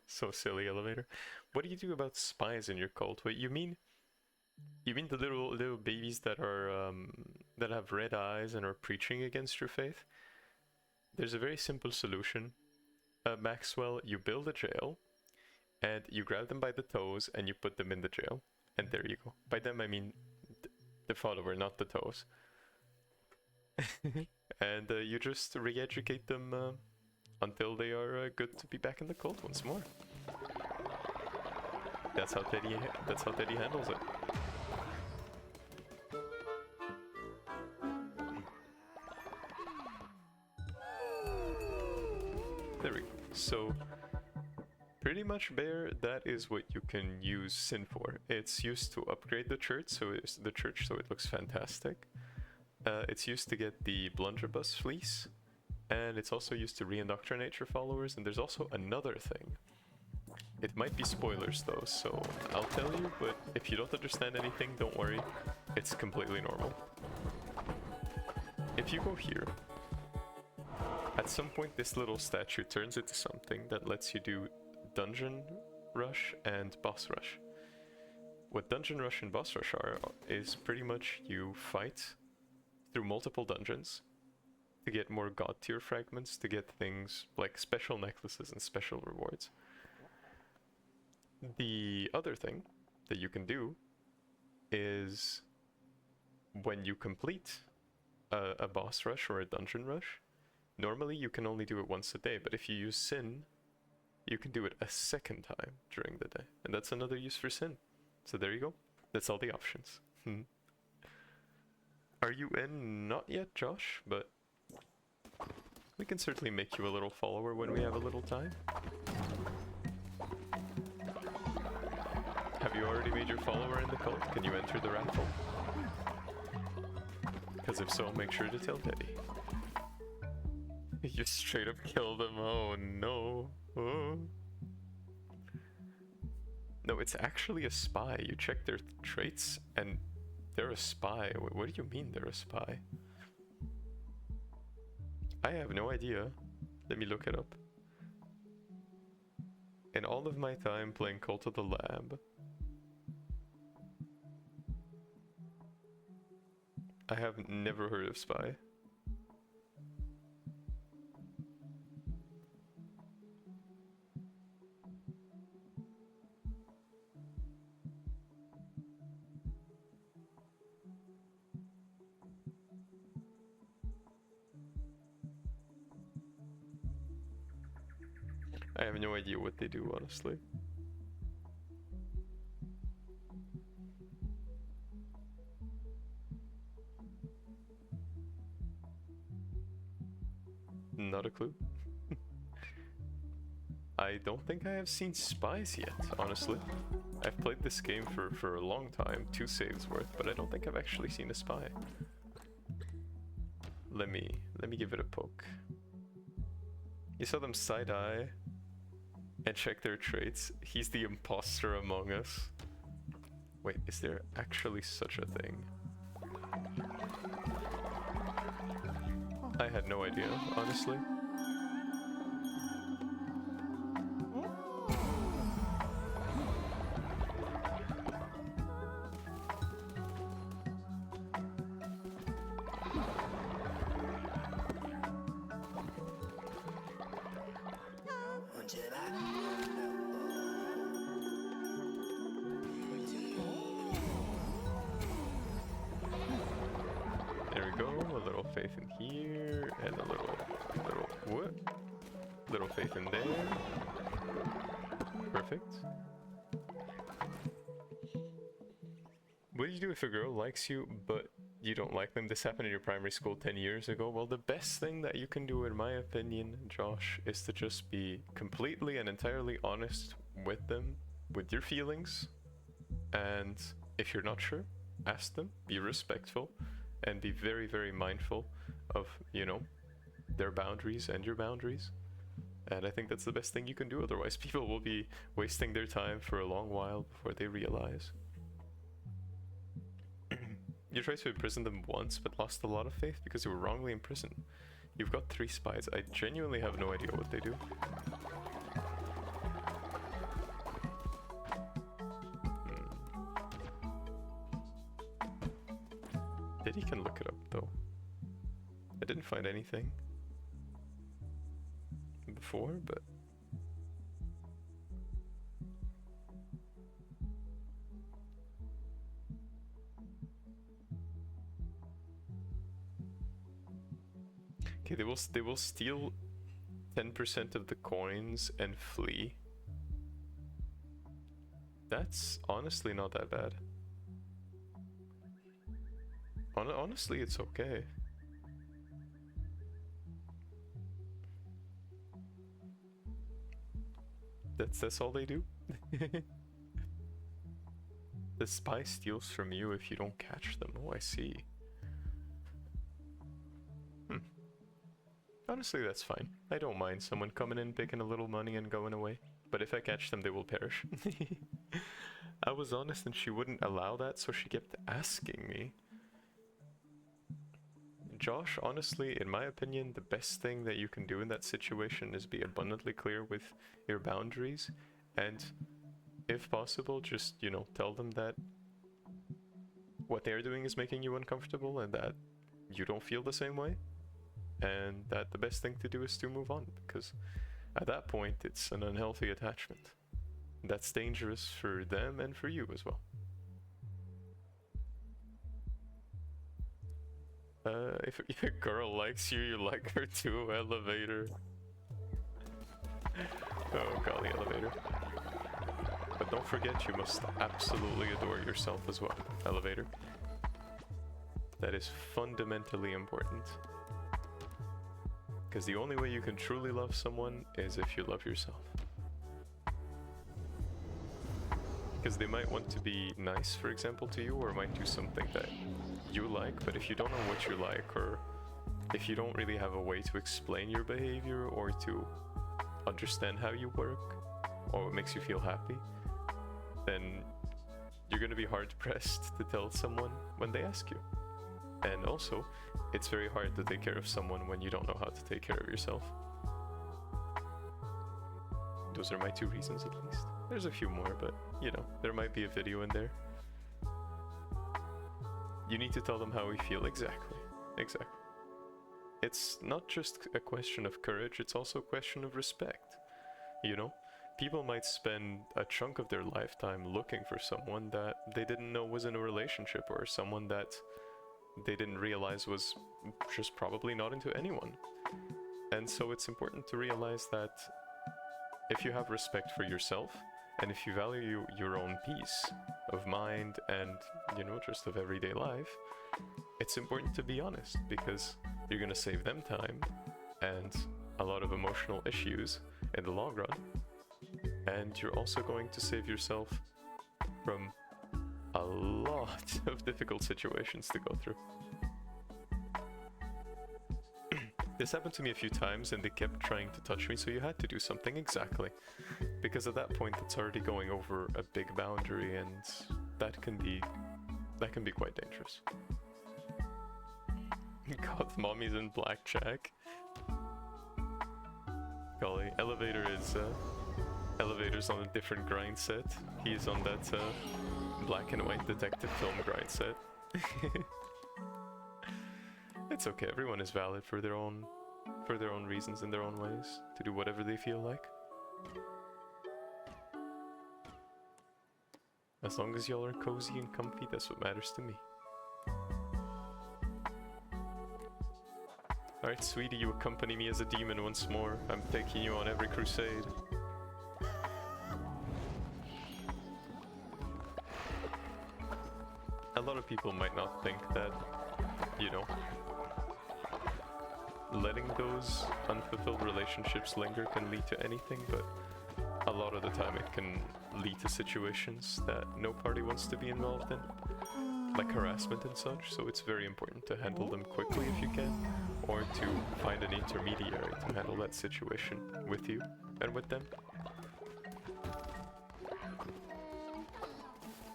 So silly, elevator. What do you do about spies in your cult? Wait, you mean the little babies that are that have red eyes and are preaching against your faith? There's a very simple solution. Maxwell, you build a jail, and you grab them by the toes and you put them in the jail. And there you go. By them I mean the follower, not the toes. And you just re-educate them until they are good to be back in the cult once more. That's how Teddy handles it. There we go. So, pretty much, Bear, that is what you can use Sin for. It's used to upgrade the church, so it looks fantastic. It's used to get the blunderbuss fleece, and it's also used to re-indoctrinate your followers. And there's also another thing. It might be spoilers though, so I'll tell you, but if you don't understand anything, don't worry. It's completely normal. If you go here, at some point this little statue turns into something that lets you do dungeon rush and boss rush. What dungeon rush and boss rush are is pretty much you fight through multiple dungeons to get more god tier fragments, to get things like special necklaces and special rewards. The other thing that you can do is when you complete a boss rush or a dungeon rush, normally you can only do it once a day, but if you use Sin, you can do it a second time during the day. And that's another use for Sin. So there you go. That's all the options. Are you in? Not yet, Josh, but we can certainly make you a little follower when we have a little time. Have you already made your follower in the cult? Can you enter the raffle? Because if so, make sure to tell Teddy. You straight up killed him, oh no. Oh. No, it's actually a spy. You check their traits and they're a spy. What do you mean they're a spy? I have no idea. Let me look it up. In all of my time playing Cult of the Lab, I have never heard of spy. I have no idea what they do, honestly. Not a clue. I don't think I have seen spies yet, honestly. I've played this game for a long time, 2 saves worth, but I don't think I've actually seen a spy. Let me give it a poke. You saw them side-eye and check their traits. He's the imposter among us. Wait, is there actually such a thing? I had no idea, honestly. There we go, a little faith in here, and a little, what? Little faith in there. Perfect. What do you do if a girl likes you, but you don't like them? This happened in your primary school 10 years ago. Well, the best thing that you can do, in my opinion, Josh, is to just be completely and entirely honest with them, with your feelings. And if you're not sure, ask them, be respectful, and be very, very mindful of, you know, their boundaries and your boundaries. And I think that's the best thing you can do. Otherwise, people will be wasting their time for a long while before they realize. You tried to imprison them once, but lost a lot of faith because you were wrongly imprisoned. You've got 3 spies. I genuinely have no idea what they do. Diddy can look it up, though. I didn't find anything before, but... Okay, they will steal 10% of the coins and flee. That's honestly not that bad. Honestly, it's okay. That's all they do? The spy steals from you if you don't catch them. Oh, I see. Honestly, that's fine. I don't mind someone coming in, picking a little money and going away. But if I catch them, they will perish. I was honest and she wouldn't allow that, so she kept asking me. Josh, honestly, in my opinion, the best thing that you can do in that situation is be abundantly clear with your boundaries. And if possible, just, you know, tell them that what they're doing is making you uncomfortable and that you don't feel the same way. And that the best thing to do is to move on, because at that point it's an unhealthy attachment. That's dangerous for them and for you as well. If a girl likes you, you like her too, elevator. Oh golly, elevator. But don't forget, you must absolutely adore yourself as well, elevator. That is fundamentally important. Because the only way you can truly love someone is if you love yourself. Because they might want to be nice, for example, to you, or might do something that you like, but if you don't know what you like, or if you don't really have a way to explain your behavior, or to understand how you work, or what makes you feel happy, then you're going to be hard-pressed to tell someone when they ask you. And also, it's very hard to take care of someone when you don't know how to take care of yourself. Those are my 2 reasons, at least. There's a few more, but, you know, there might be a video in there. You need to tell them how we feel. Exactly. Exactly. It's not just a question of courage, it's also a question of respect. You know? People might spend a chunk of their lifetime looking for someone that they didn't know was in a relationship, or someone that they didn't realize was just probably not into anyone. And so it's important to realize that if you have respect for yourself, and if you value your own peace of mind and, you know, just of everyday life, it's important to be honest, because you're going to save them time and a lot of emotional issues in the long run. And you're also going to save yourself from a lot of difficult situations to go through. This happened to me a few times and they kept trying to touch me, so you had to do something. Exactly. Because at that point it's already going over a big boundary, and that can be quite dangerous. God, mommy's in blackjack. Golly, elevator's on a different grind set. He's on that black and white detective film grind set. It's okay, everyone is valid for their own reasons in their own ways, to do whatever they feel like. As long as y'all are cozy and comfy, that's what matters to me. Alright, sweetie, you accompany me as a demon once more. I'm taking you on every crusade. A lot of people might not think that, you know, letting those unfulfilled relationships linger can lead to anything, but a lot of the time it can lead to situations that no party wants to be involved in, like harassment and such, so it's very important to handle them quickly if you can, or to find an intermediary to handle that situation with you and with them.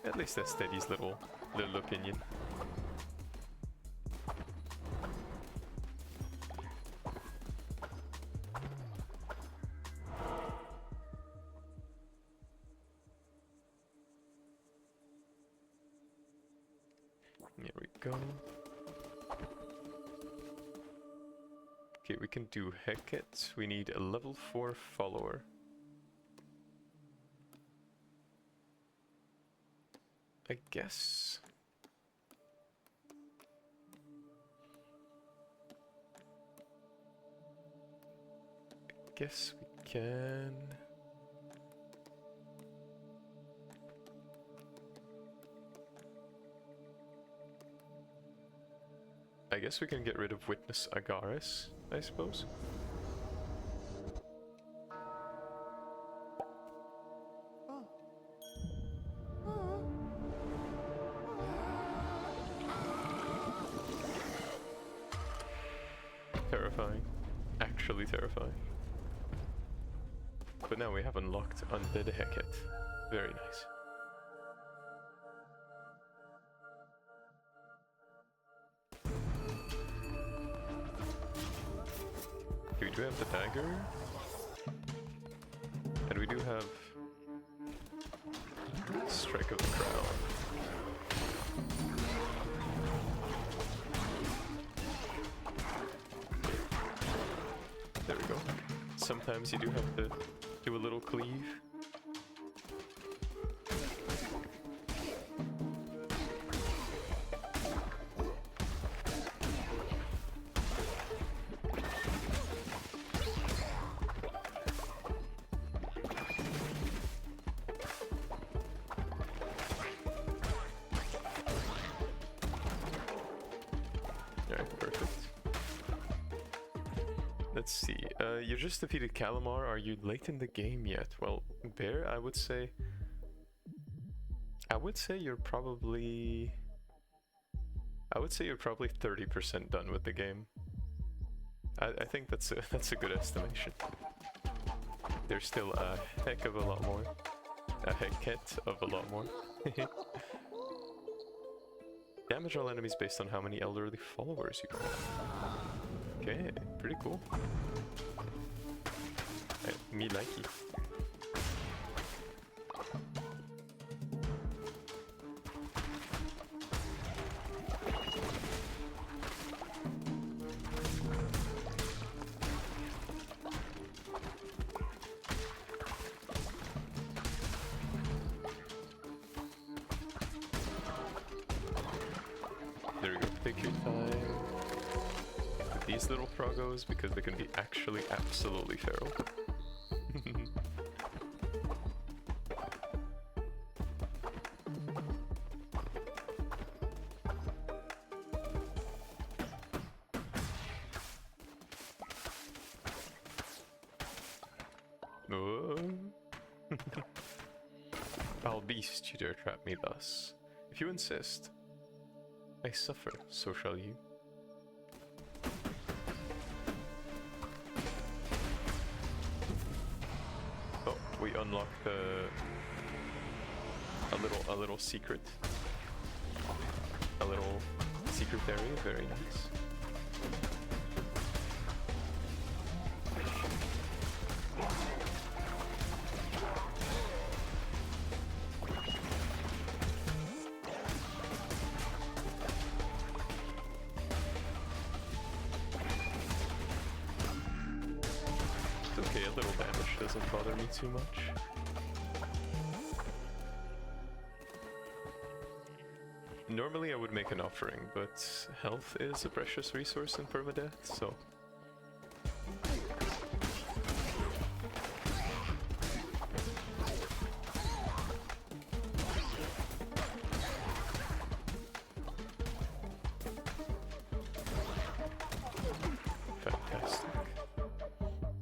At least that's Teddy's little opinion. There we go. Okay, we can do Heket. We need a level 4 follower. I guess. We can. I guess we can get rid of Witness Agaris, I suppose. Terrifying. Actually terrifying. But now we have unlocked Undead Heket. Very nice. Okay, we do have the dagger. And we do have Strike of the Crown. There we go. Sometimes you do have to do a little cleave. Alright, perfect. Let's see, you just defeated Calamar. Are you late in the game yet? Well, Bear, I would say you're probably 30% done with the game. I think that's a good estimation. There's still a heck of a lot more. A hecket of a lot more. Damage all enemies based on how many elderly followers you have. Okay, pretty cool. Me likey. There we go, take your time. With these little proggos, because they can be actually absolutely feral. Foul beast, you dare trap me thus. If you insist, I suffer, so shall you. Oh, we unlocked a little secret. A little secret area, very nice. okay, a little damage doesn't bother me too much. Normally I would make an offering, but health is a precious resource in permadeath, so... Fantastic.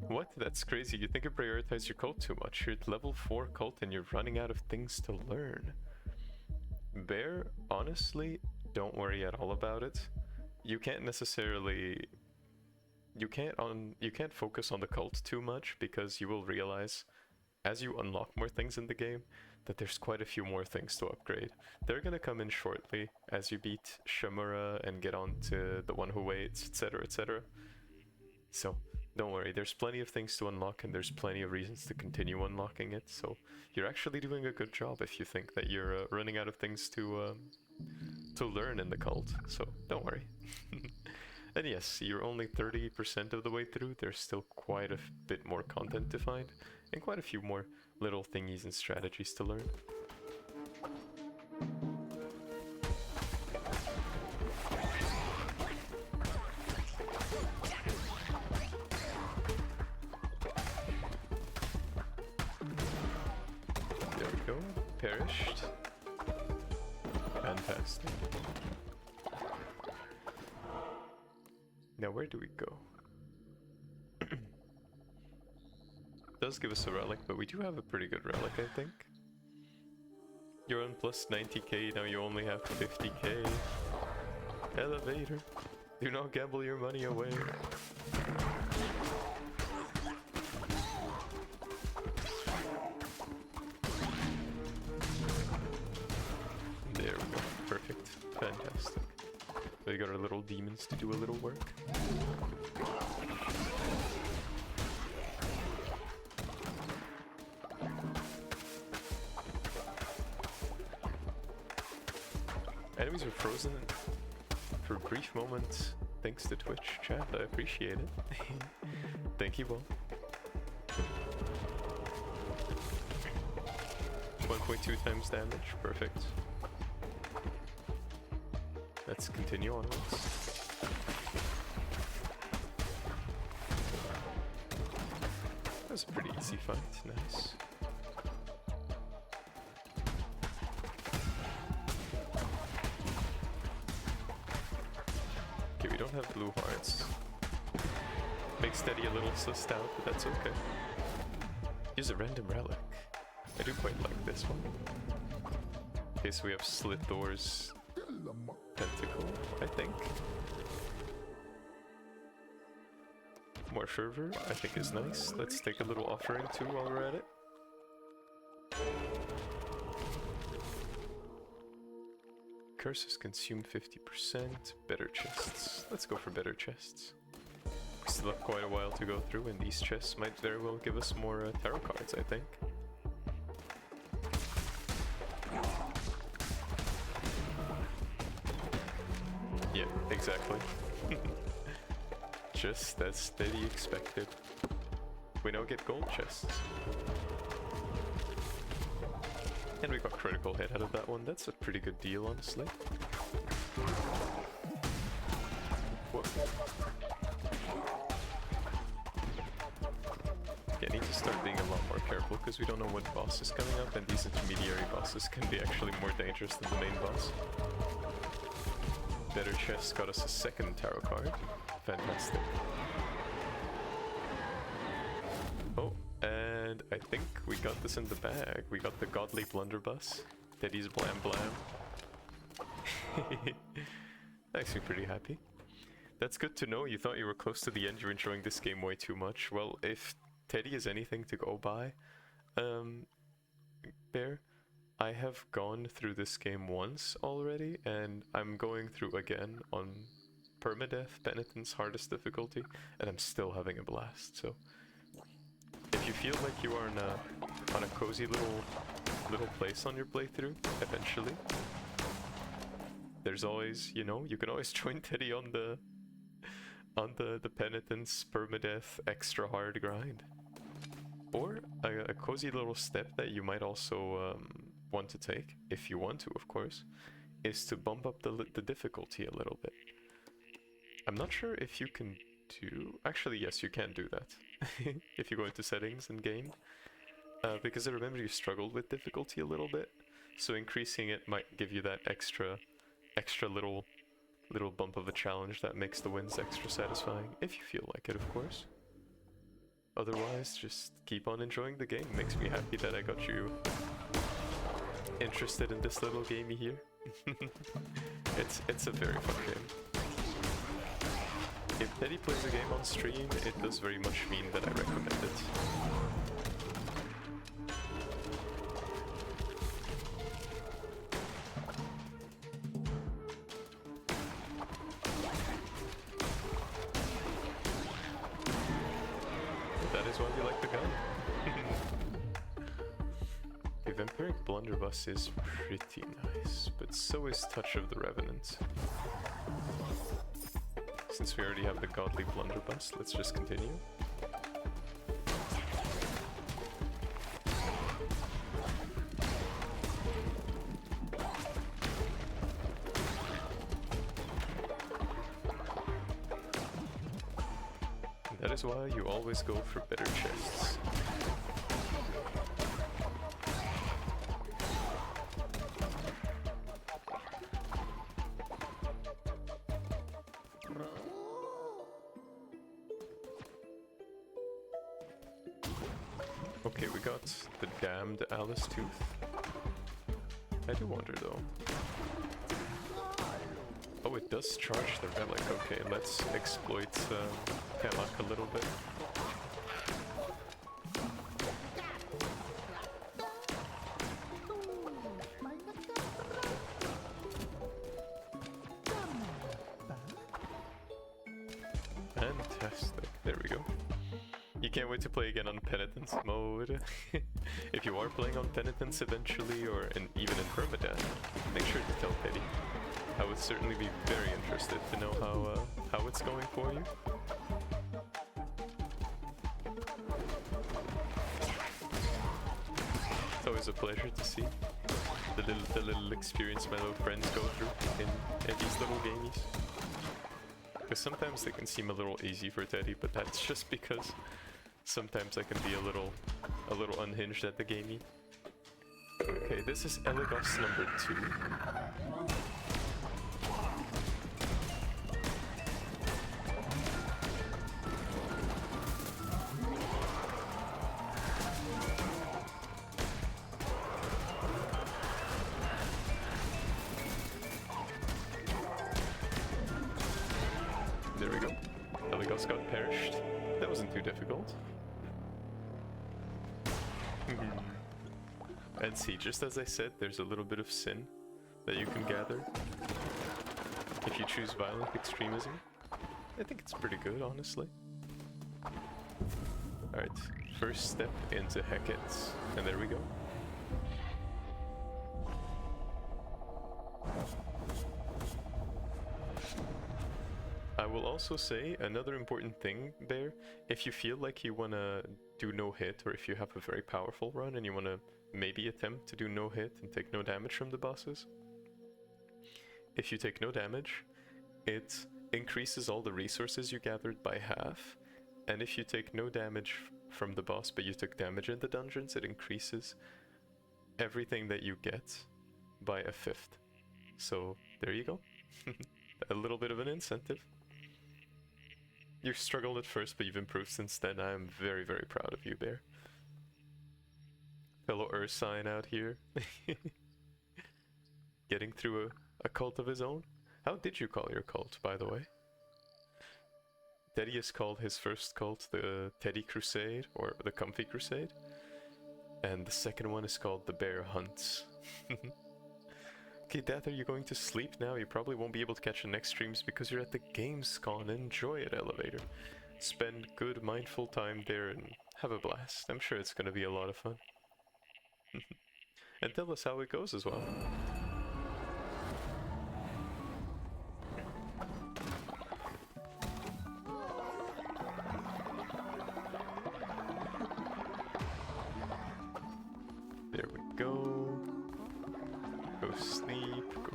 What? That's crazy. You think you prioritize your cult too much. You're at level 4 cult and you're running out of things to learn. Bear, honestly, don't worry at all about it. You can't necessarily... You can't focus on the cult too much, because you will realize, as you unlock more things in the game, that there's quite a few more things to upgrade. They're gonna come in shortly, as you beat Shamura and get on to the one who waits, etc, etc. So, don't worry, there's plenty of things to unlock and there's plenty of reasons to continue unlocking it, so you're actually doing a good job if you think that you're running out of things to learn in the cult, so don't worry. And yes, you're only 30% of the way through. There's still quite a bit more content to find, and quite a few more little thingies and strategies to learn. There we go. Perished. Fantastic. Now where do we go? Does give us a relic, but we do have a pretty good relic, I think. You're on plus 90k, now you only have 50k. Elevator. Do not gamble your money away. There we go. Perfect. Fantastic. We got our little demons to do a little work. Enemies are frozen for a brief moment, thanks to Twitch chat. I appreciate it. Thank you all. 1.2 times damage, perfect. Let's continue onwards. That was a pretty easy fight, nice. Okay, we don't have blue hearts. Makes Steady a little sussed out, but that's okay. Use a random relic. I do quite like this one. Okay, so we have slit doors. Tentacle, I think. More fervor, I think is nice. Let's take a little offering too while we're at it. Curses consume 50%. Better chests. Let's go for better chests. We still have quite a while to go through, and these chests might very well give us more tarot cards, I think. Yeah, exactly. Just as Steady expected. We now get gold chests. And we got critical hit out of that one. That's a pretty good deal, honestly. Whoa. Yeah, I need to start being a lot more careful because we don't know what boss is coming up, and these intermediary bosses can be actually more dangerous than the main boss. Better chest got us a second tarot card. Fantastic. Oh, and I think we got this in the bag. We got the Godly Blunderbuss. Teddy's Blam Blam. Makes me pretty happy. That's good to know. You thought you were close to the end. You're enjoying this game way too much. Well, if Teddy is anything to go by, Bear, I have gone through this game once already, and I'm going through again on Permadeath, Penitence, hardest difficulty, and I'm still having a blast. So, if you feel like you are on a cozy little place on your playthrough, eventually, there's always, you know, you can always join Teddy on the Penitence, Permadeath, extra hard grind. Or a cozy little step that you might also want to take, if you want to, of course, is to bump up the difficulty a little bit. I'm not sure if you can do... Actually, yes, you can do that. If you go into settings and game. Because I remember you struggled with difficulty a little bit, so increasing it might give you that extra little bump of a challenge that makes the wins extra satisfying, if you feel like it, of course. Otherwise, just keep on enjoying the game. Makes me happy that I got you interested in this little gamey here. It's a very fun game. If Teddy plays a game on stream, it does very much mean that I recommend it. That is why we like the gun. The Vampiric Blunderbuss is pretty nice, but so is Touch of the Revenant. Since we already have the Godly Blunderbuss, let's just continue. That is why you always go for better chests. Okay, we got the damned Alice Tooth. I do wonder though. Oh, it does charge the relic. Okay, let's exploit Kamak a little bit. Fantastic. There we go. You can't wait to play again on penitence mode. If you are playing on penitence eventually, or even in permadeath, make sure to tell Petty. I would certainly be very interested to know how it's going for you. It's always a pleasure to see the little experience my little friends go through in these little gamies. Because sometimes they can seem a little easy for Teddy, but that's just because sometimes I can be a little unhinged at the gamey. Okay, this is Elegos number 2. There we go. Elegos got perished. That wasn't too difficult. And see, just as I said, there's a little bit of sin that you can gather if you choose violent extremism. I think it's pretty good, honestly. Alright, first step into Hecate, and there we go. I will also say another important thing there, if you feel like you want to do no hit, or if you have a very powerful run and you want to maybe attempt to do no hit and take no damage from the bosses, if you take no damage, it increases all the resources you gathered by half, and if you take no damage from the boss but you took damage in the dungeons, it increases everything that you get by a 5th. So there you go. A little bit of an incentive. You struggled at first, but you've improved since then. I am very, very proud of you, Bear. Fellow Ursine out here. Getting through a cult of his own. How did you call your cult, by the way? Teddy has called his first cult the Teddy Crusade, or the Comfy Crusade. And the second one is called the Bear Hunts. Okay, Death, are you going to sleep now? You probably won't be able to catch the next streams because you're at the Gamescon. Enjoy it, Elevator. Spend good, mindful time there and have a blast. I'm sure it's going to be a lot of fun. And tell us how it goes as well.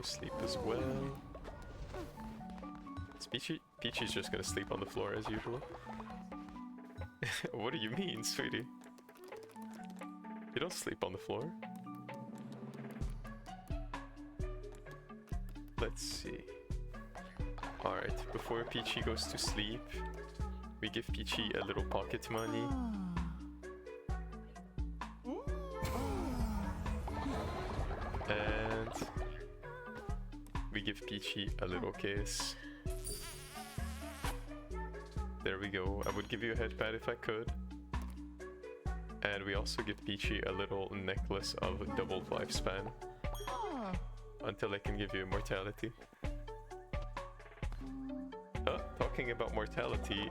to sleep as well. Is Peachy's just gonna sleep on the floor as usual. What do you mean, sweetie? You don't sleep on the floor. Let's see. Alright, before Peachy goes to sleep, we give Peachy a little pocket money. And we give Peachy a little kiss. There we go. I would give you a head pat if I could. And we also give Peachy a little necklace of double lifespan. Until I can give you immortality. Talking about mortality,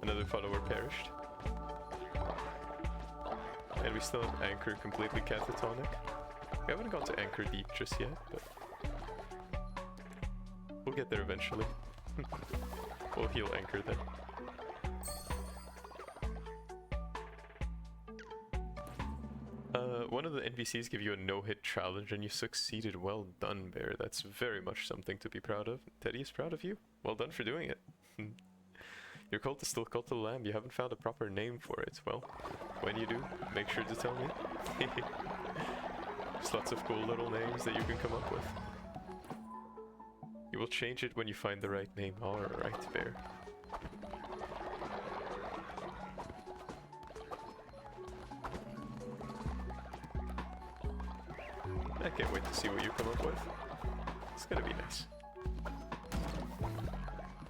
another follower perished. And we still have Anchor completely catatonic. We haven't gone to Anchor Deep just yet, but we'll get there eventually. We'll heal Anchor then. One of the NPCs give you a no-hit challenge and you succeeded. Well done, Bear. That's very much something to be proud of. Teddy is proud of you. Well done for doing it. Your cult is still Cult of the Lamb. You haven't found a proper name for it. Well, when you do, make sure to tell me. There's lots of cool little names that you can come up with. You will change it when you find the right name. Alright, Bear. I can't wait to see what you come up with. It's gonna be nice.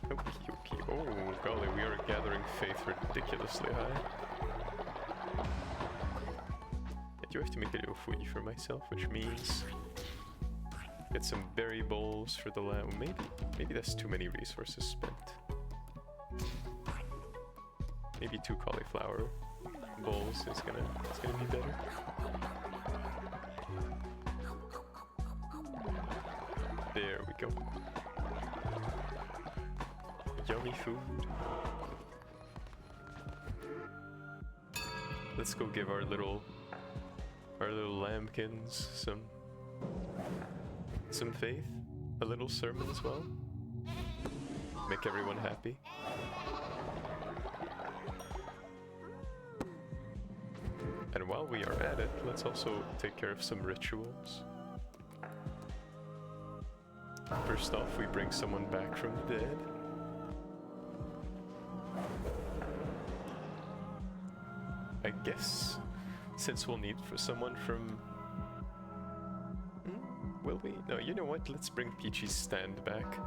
Okie dokie. Oh, golly, we are gathering faith ridiculously high. I do have to make a little foodie for myself, which means get some berry bowls for the lamb. Maybe that's too many resources spent. Maybe 2 cauliflower bowls is gonna be better. There we go. Yummy food. Let's go give our little lambkins some faith, a little sermon as well. Make everyone happy. And while we are at it, let's also take care of some rituals. First off, we bring someone back from the dead. I guess, since we'll need for someone from... will we? No, you know what? Let's bring Peachy's stand back.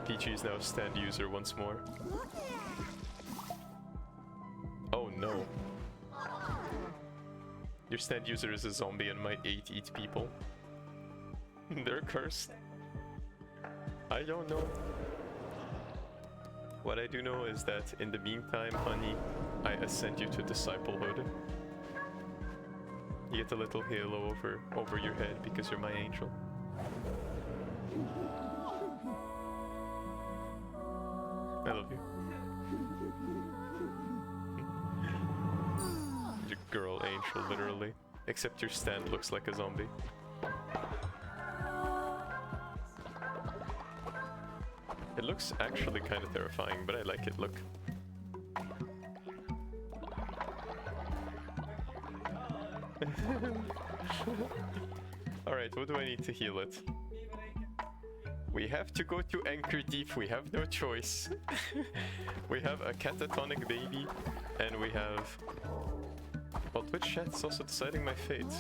Peachy is now a stand user once more. Oh no. Your stand user is a zombie and might eat people. They're cursed. I don't know. What I do know is that in the meantime, honey, I ascend you to disciplehood. You get a little halo over your head because you're my angel. I love you. Your girl angel, literally. Except your stand looks like a zombie. It looks actually kind of terrifying, but I like it. Look. Alright, what do I need to heal it? We have to go to Anchor Deep. We have no choice. We have a catatonic baby, and we have... well, Twitch chat's also deciding my fate.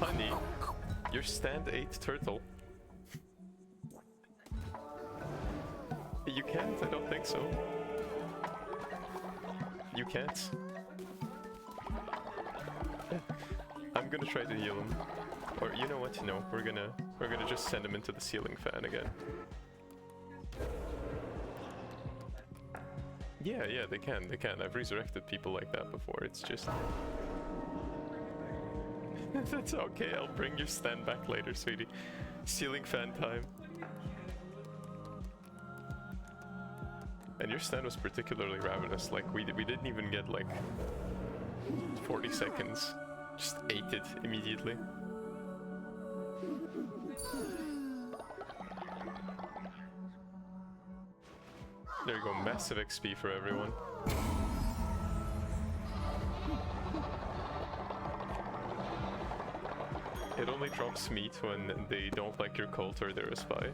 Honey, your stand ate turtle. You can't? I don't think so. You can't? I'm gonna try to heal him. Or you know what? No, we're gonna just send him into the ceiling fan again. Yeah, they can. I've resurrected people like that before. It's just... That's okay, I'll bring your stand back later, sweetie. Ceiling fan time. And your stand was particularly ravenous. Like we didn't even get like 40 seconds. Just ate it immediately. There you go, massive XP for everyone. It only drops meat when they don't like your cult or they're a spy.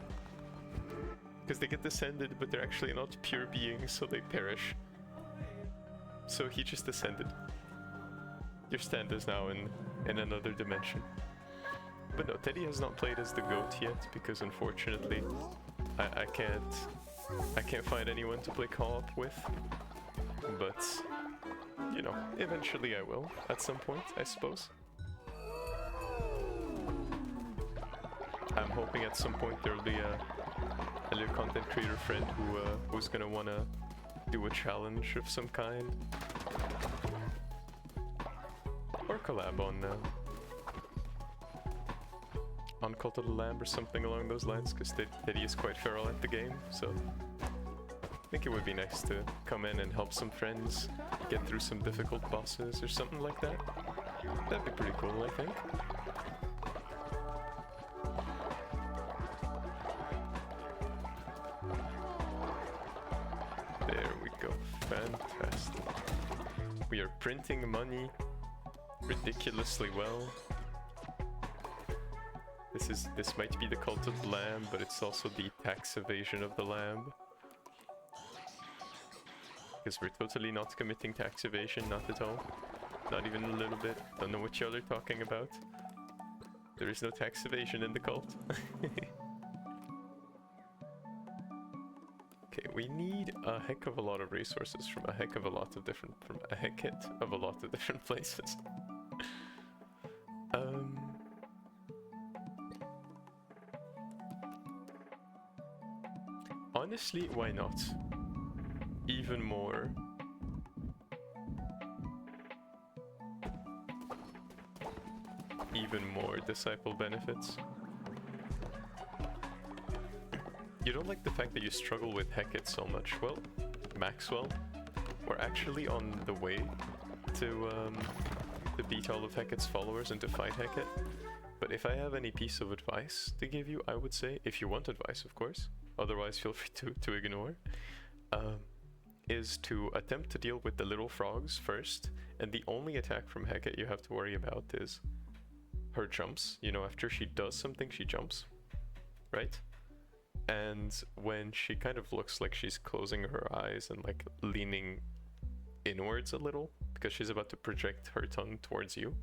Because they get descended, but they're actually not pure beings, so they perish. So he just descended. Your stand is now in another dimension. But no, Teddy has not played as the goat yet, because unfortunately I can't find anyone to play co-op with. But, you know, eventually I will, at some point, I suppose. I'm hoping at some point there will be a little content creator friend who's gonna wanna do a challenge of some kind. Or collab on Cult of the Lamb or something along those lines, because Teddy is quite feral at the game, so I think it would be nice to come in and help some friends get through some difficult bosses or something like that. That'd be pretty cool, I think. There we go, fantastic. We are printing money ridiculously well. This might be the Cult of the Lamb, but it's also the tax evasion of the lamb. Because we're totally not committing tax evasion, not at all. Not even a little bit. Don't know what y'all are talking about. There is no tax evasion in the cult. Okay, we need a heck of a lot of resources from a heck of a lot of different places. Honestly, why not? Even more. Even more disciple benefits. You don't like the fact that you struggle with Hecate so much? Well, Maxwell, we're actually on the way to beat all of Hecate's followers and to fight Hecate. But if I have any piece of advice to give you, I would say, if you want advice, of course, otherwise feel free to ignore, is to attempt to deal with the little frogs first, and the only attack from Hecate you have to worry about is her jumps. You know, after she does something, she jumps, right? And when she kind of looks like she's closing her eyes and like leaning inwards a little, because she's about to project her tongue towards you.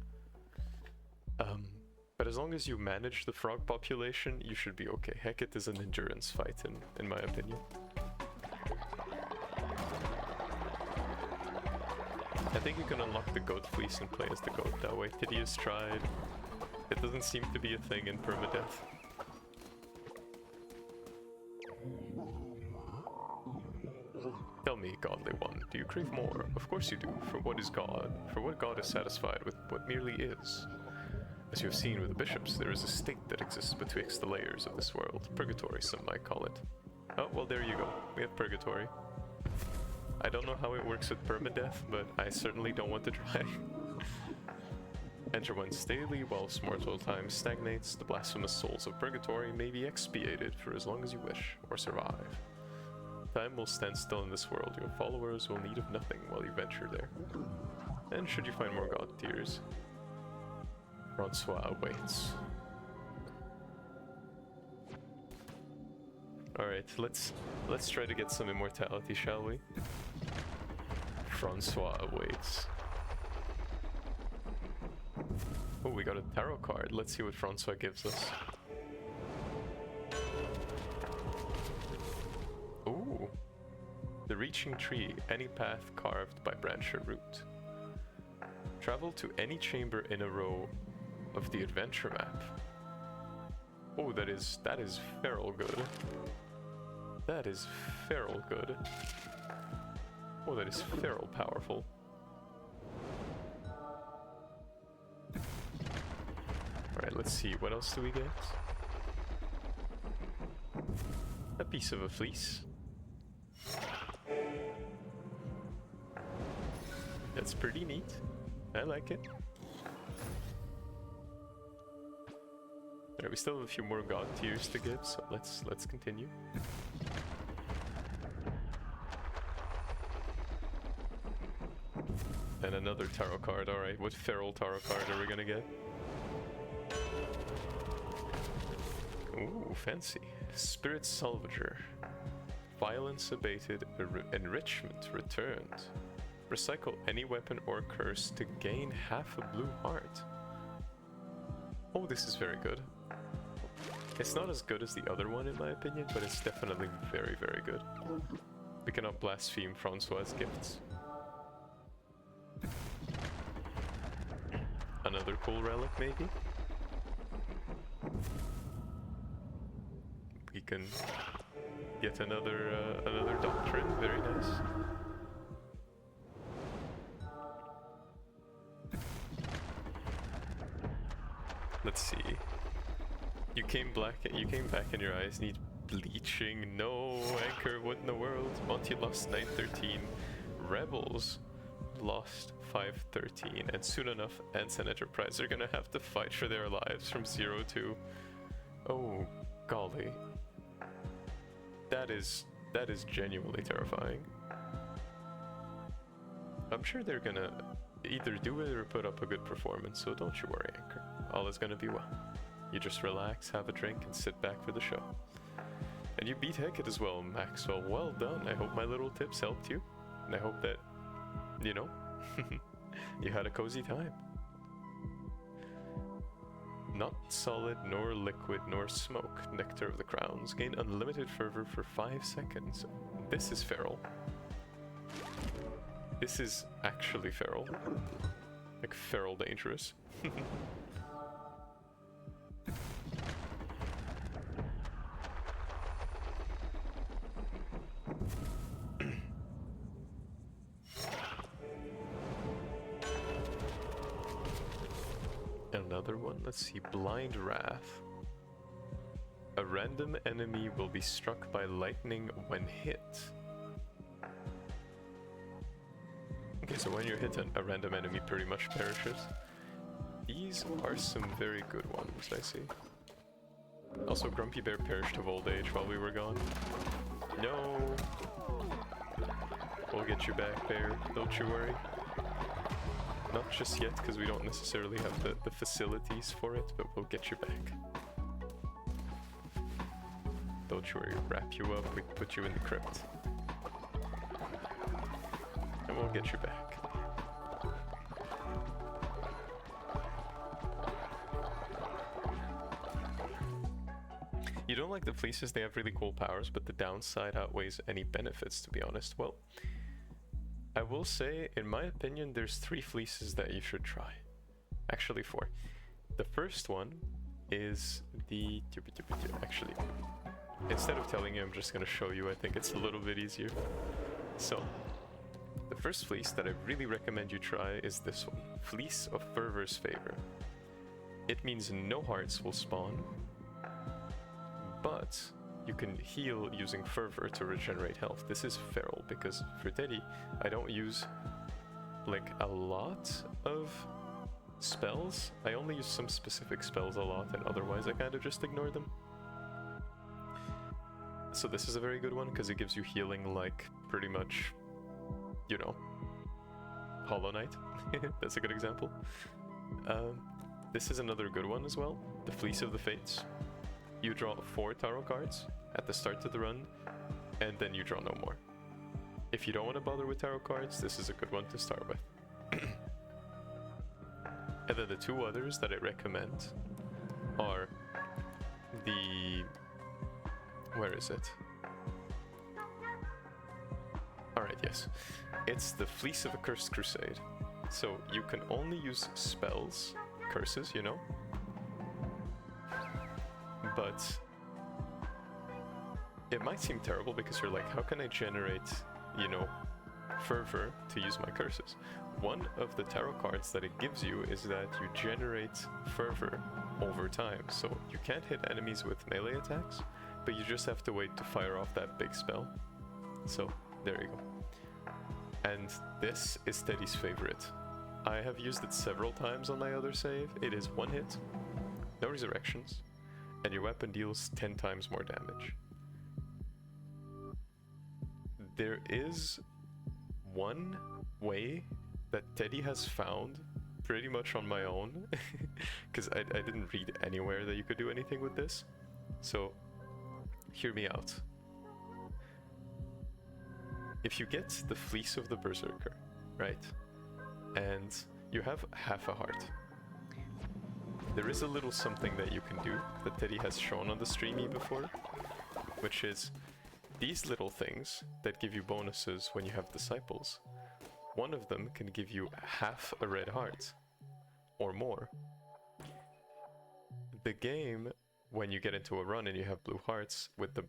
But as long as you manage the frog population, you should be okay. Hecate is an endurance fight, in my opinion. I think you can unlock the goat fleece and play as the goat that way. Tedious tried. It doesn't seem to be a thing in permadeath. Tell me, godly one, do you crave more? Of course you do, for what is God? For what God is satisfied with what merely is? As you have seen with the bishops, there is a state that exists betwixt the layers of this world. Purgatory, some might call it. Oh, well, there you go. We have purgatory. I don't know how it works with permadeath, but I certainly don't want to try. Enter once daily, whilst mortal time stagnates, the blasphemous souls of purgatory may be expiated for as long as you wish, or survive. Time will stand still in this world. Your followers will need of nothing while you venture there. And should you find more god tears, Francois awaits. Alright, let's try to get some immortality, shall we? Francois awaits. Oh, we got a tarot card. Let's see what Francois gives us. Ooh. The reaching tree, any path carved by branch or root. Travel to any chamber in a row of the adventure map. Oh, that is feral good. That is feral good. Oh, that is feral powerful. Alright, let's see, what else do we get? A piece of a fleece. That's pretty neat. I like it. Alright, we still have a few more god tiers to give, so let's continue. And another tarot card. Alright, what feral tarot card are we gonna get? Ooh, fancy. Spirit Salvager. Violence abated, enrichment returned. Recycle any weapon or curse to gain half a blue heart. Oh, this is very good. It's not as good as the other one in my opinion, but it's definitely very, very good. We cannot blaspheme Francois' gifts. Another cool relic, maybe? We can get another doctrine, very nice. Let's see. You came back and your eyes need bleaching. No, Anchor, what in the world? Monty lost 913. Rebels lost 513. And soon enough, Ants and Enterprise are gonna have to fight for their lives from 0 to... Oh, golly. That is genuinely terrifying. I'm sure they're gonna either do it or put up a good performance, so don't you worry, Anchor. All is gonna be well. You just relax, have a drink, and sit back for the show. And you beat Hecate as well, Maxwell. Well done. I hope my little tips helped you. And I hope that, you know, you had a cozy time. Not solid, nor liquid, nor smoke. Nectar of the Crowns. Gain unlimited fervor for 5 seconds. This is feral. This is actually feral. Like feral dangerous. Another one, let's see, Blind Wrath. A random enemy will be struck by lightning when hit. Okay, so when you're hit, a random enemy pretty much perishes. These are some very good ones, I see. Also, Grumpy Bear perished of old age while we were gone. No! We'll get you back, Bear, don't you worry. Not just yet, because we don't necessarily have the facilities for it, but we'll get you back. Don't you worry, wrap you up, we put you in the crypt. And we'll get you back. You don't like the fleeces, they have really cool powers, but the downside outweighs any benefits, to be honest. Well, I will say, in my opinion, there's 3 fleeces that you should try. Actually 4. The first one is the... Actually, instead of telling you, I'm just going to show you. I think it's a little bit easier. So, the first fleece that I really recommend you try is this one. Fleece of Fervor's Favor. It means no hearts will spawn, but you can heal using Fervor to regenerate health. This is feral because for Teddy, I don't use like a lot of spells. I only use some specific spells a lot, and otherwise I kind of just ignore them. So this is a very good one because it gives you healing like pretty much, you know, Hollow Knight. That's a good example. This is another good one as well. The Fleece of the Fates. You draw 4 tarot cards at the start of the run, and then you draw no more. If you don't want to bother with tarot cards, this is a good one to start with. And then the 2 others that I recommend are the... Where is it? Alright, yes. It's the Fleece of a Cursed Crusade. So you can only use spells, curses, you know? But it might seem terrible because you're like, how can I generate, you know, fervor to use my curses? One of the tarot cards that it gives you is that you generate fervor over time. So you can't hit enemies with melee attacks, but you just have to wait to fire off that big spell. So there you go. And this is Teddy's favorite. I have used it several times on my other save. It is 1 hit, no resurrections, and your weapon deals 10 times more damage. There is one way that Teddy has found pretty much on my own, because I didn't read anywhere that you could do anything with this. So, hear me out. If you get the Fleece of the Berserker, right, and you have half a heart, there is a little something that you can do that Teddy has shown on the streamie before, which is these little things that give you bonuses when you have disciples. One of them can give you half a red heart, or more. The game, when you get into a run and you have blue hearts with the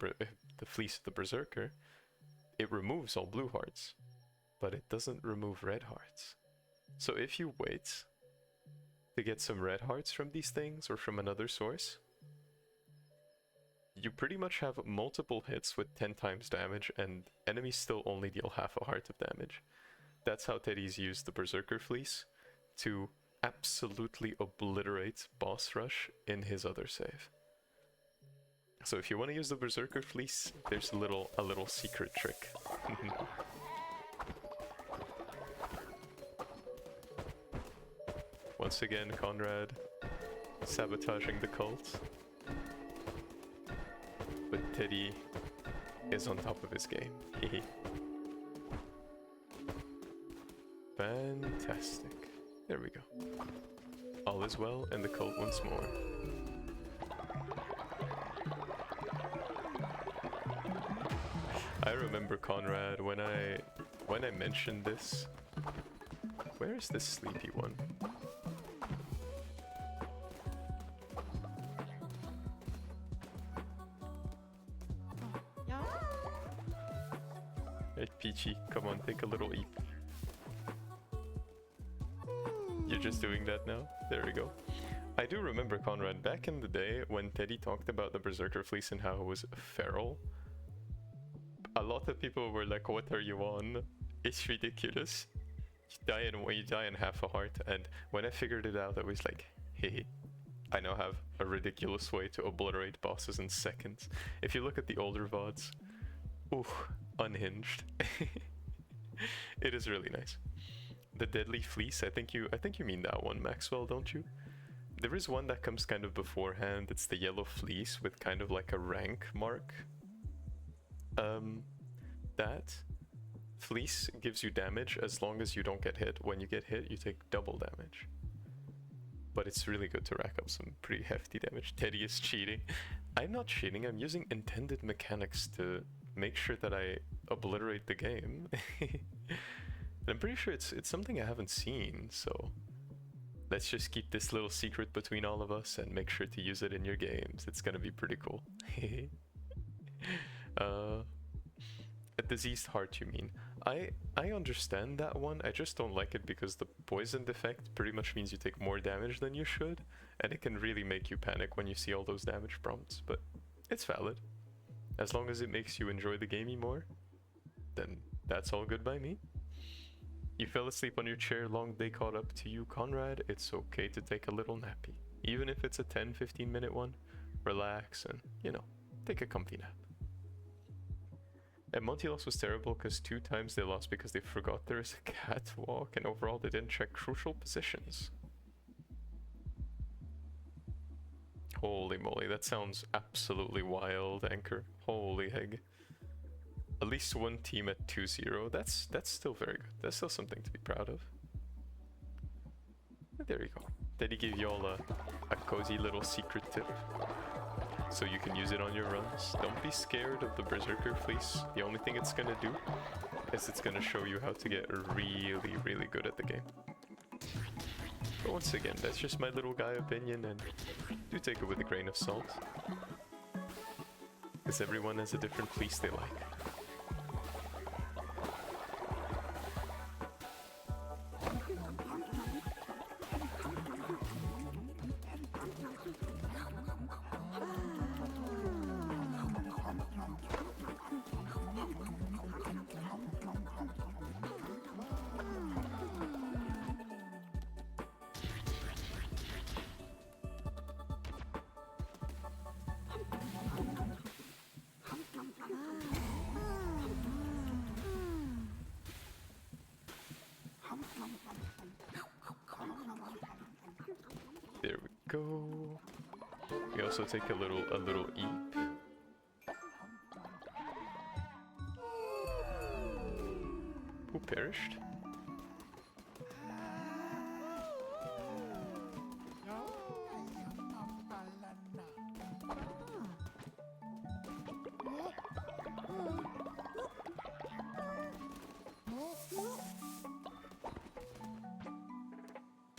Fleece of the Berserker, it removes all blue hearts, but it doesn't remove red hearts. So if you wait to get some red hearts from these things or from another source, you pretty much have multiple hits with 10 times damage and enemies still only deal half a heart of damage. That's how Teddy's used the Berserker Fleece to absolutely obliterate boss rush in his other save. So if you want to use the Berserker Fleece, there's a little secret trick. Once again, Conrad sabotaging the cult. But Teddy is on top of his game. Fantastic. There we go. All is well and the cult once more. I remember, Conrad, when I mentioned this. Where is this sleepy one? Hey Peachy, come on, take a little eep. You're just doing that now? There we go. I do remember, Conrad, back in the day when Teddy talked about the Berserker Fleece and how it was feral, a lot of people were like, what are you on? It's ridiculous. You die in half a heart. And when I figured it out, I was like, hey, I now have a ridiculous way to obliterate bosses in seconds. If you look at the older VODs, ooh, unhinged. It is really nice. The Deadly Fleece, I think you mean that one, Maxwell, don't you? There is one that comes kind of beforehand. It's the Yellow Fleece with kind of like a rank mark. That Fleece gives you damage as long as you don't get hit. When you get hit, you take double damage. But it's really good to rack up some pretty hefty damage. Teddy is cheating. I'm not cheating, I'm using intended mechanics to make sure that I obliterate the game. I'm pretty sure it's something I haven't seen, so let's just keep this little secret between all of us and make sure to use it in your games. It's gonna be pretty cool. A diseased heart, you mean? I understand that one. I just don't like it because the poisoned effect pretty much means you take more damage than you should, and it can really make you panic when you see all those damage prompts, but it's valid. As long as it makes you enjoy the gamey more, then that's all good by me. You fell asleep on your chair, long day caught up to you, Conrad. It's okay to take a little nappy. Even if it's a 10-15 minute one, relax and, you know, take a comfy nap. And Monty loss was terrible because 2 times they lost because they forgot there is a catwalk and overall they didn't check crucial positions. Holy moly, that sounds absolutely wild, Anchor. Holy heck. At least one team at 2-0, that's still very good. That's still something to be proud of. There you go. Did he give you all a cozy little secret tip? So you can use it on your runs. Don't be scared of the Berserker Fleece. The only thing it's gonna do is it's gonna show you how to get really, really good at the game. But once again, that's just my little guy opinion, and do take it with a grain of salt. Because everyone has a different fleece they like. go. We also take a little eep. Who perished?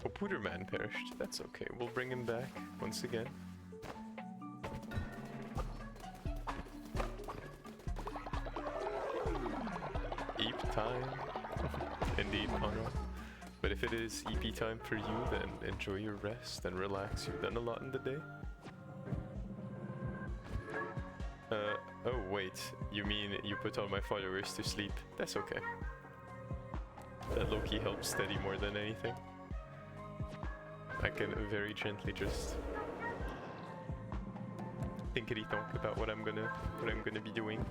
Oh, Pooterman perished. That's okay. We'll bring him back once again. Eep time. Indeed, Conrad. But if it is EP time for you, then enjoy your rest and relax. You've done a lot in the day. Oh wait, you mean you put all my followers to sleep? That's okay. That low-key helps steady more than anything. I can very gently just thinkity-thonk about what I'm gonna be doing.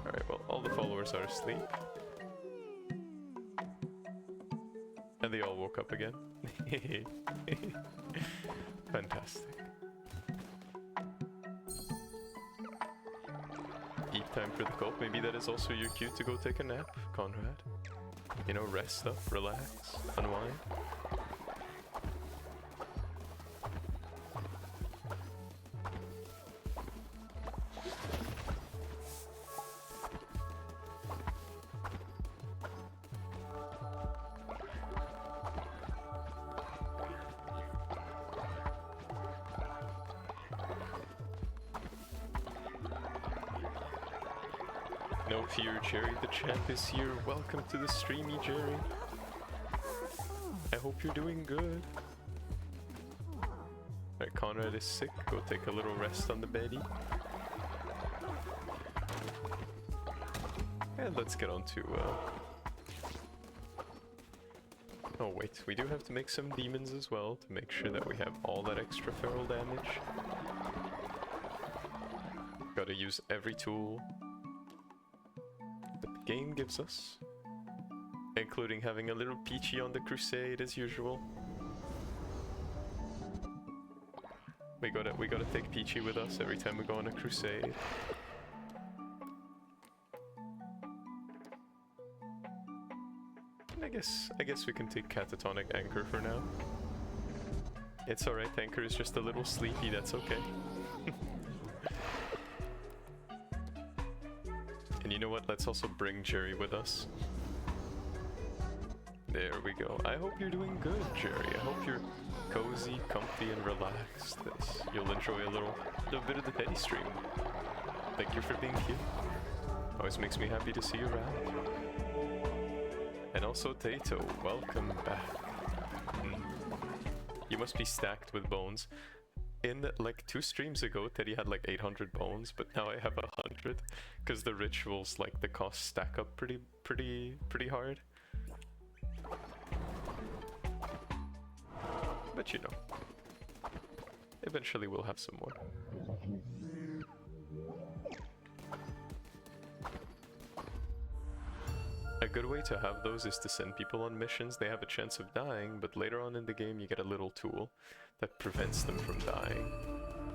Alright, well, all the followers are asleep. And they all woke up again. Fantastic. Eat time for the cult. Maybe that is also your cue to go take a nap, Conrad. You know, rest up, relax, unwind. No fear, Jerry, the champ is here. Welcome to the streamie, Jerry. I hope you're doing good. Alright, Conrad is sick. Go take a little rest on the beddy. And let's get on to, oh wait, we do have to make some demons as well to make sure that we have all that extra feral damage. Gotta use every tool that the game gives us, including having a little Peachy on the crusade as usual. We gotta take Peachy with us every time we go on a crusade. I guess we can take Catatonic Anchor for now. It's alright, Anchor is just a little sleepy, that's okay. And you know what, let's also bring Jerry with us. There we go. I hope you're doing good, Jerry. I hope you're cozy, comfy, and relaxed. You'll enjoy a little bit of the petty stream. Thank you for being here. Always makes me happy to see you around. And also Tato, welcome back. You must be stacked with bones. In like 2 streams ago, Teddy had like 800 bones, but now I have 100 because the rituals, like the costs stack up pretty hard. But you know, eventually we'll have some more. A good way to have those is to send people on missions. They have a chance of dying, but later on in the game you get a little tool that prevents them from dying.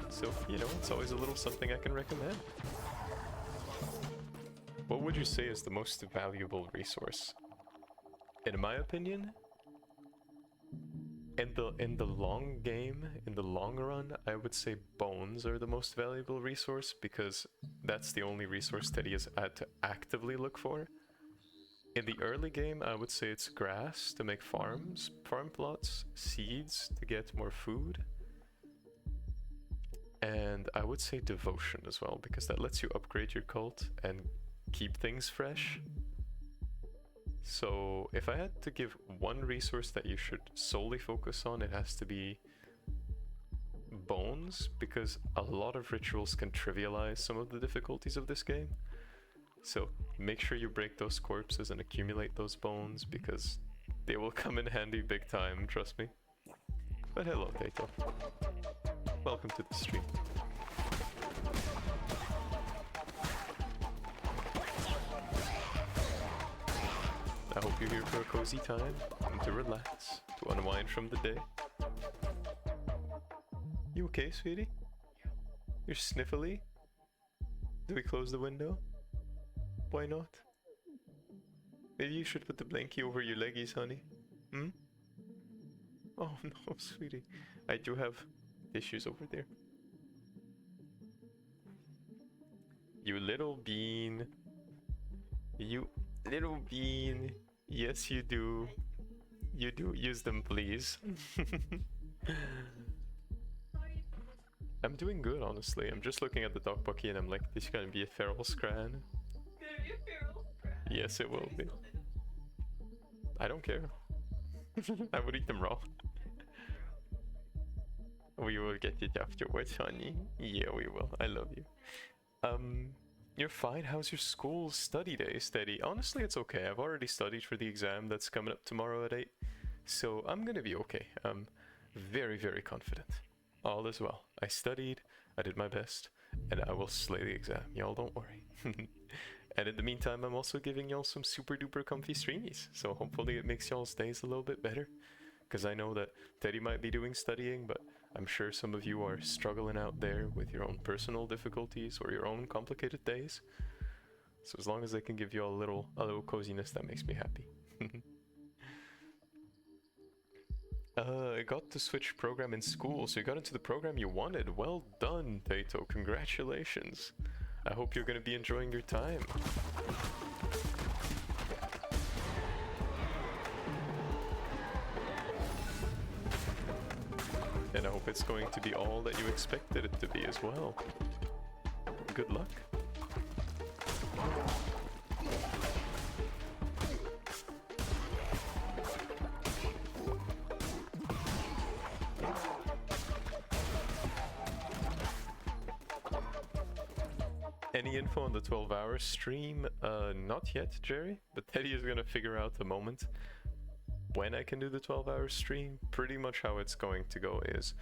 So, you know, it's always a little something I can recommend. What would you say is the most valuable resource? In my opinion, in the long game, in the long run, I would say bones are the most valuable resource, because that's the only resource Teddy has had to actively look for. In the early game, I would say it's grass to make farm plots, seeds to get more food, and I would say devotion as well, because that lets you upgrade your cult and keep things fresh. So if I had to give one resource that you should solely focus on, it has to be bones, because a lot of rituals can trivialize some of the difficulties of this game. So make sure you break those corpses and accumulate those bones, because they will come in handy big time, trust me. But hello, Tato. Welcome to the stream. I hope you're here for a cozy time and to relax, to unwind from the day. You okay, sweetie? You're sniffly? Do we close the window? Why not? Maybe you should put the blankie over your leggies, honey. Hmm? Oh no, sweetie. I do have tissues over there. You little bean. You little bean. Yes, you do. You do. Use them, please. I'm doing good, honestly. I'm just looking at the dog bucky and I'm like, this is gonna be a feral scran. Gonna be a feral scran. Yes, it will be. I don't care. I would eat them raw. We will get it afterwards, honey. Yeah, we will. I love you. You're fine. How's your school study day, Steady? Honestly, it's okay. I've already studied for the exam that's coming up tomorrow at 8. So I'm gonna be okay. I'm very, very confident. All is well. I studied, I did my best, and I will slay the exam. Y'all don't worry. And in the meantime, I'm also giving y'all some super duper comfy streamies. So hopefully it makes y'all's days a little bit better. Because I know that Teddy might be doing studying, but I'm sure some of you are struggling out there with your own personal difficulties or your own complicated days. So as long as I can give you all a little coziness, that makes me happy. I got to switch program in school, so you got into the program you wanted. Well done, Taito. Congratulations. I hope you're gonna be enjoying your time. And I hope it's going to be all that you expected it to be as well. Good luck. Any info on the 12-hour stream? Not yet, Jerry, but Teddy is gonna figure out the moment when I can do the 12-hour stream. Pretty much how it's going to go is,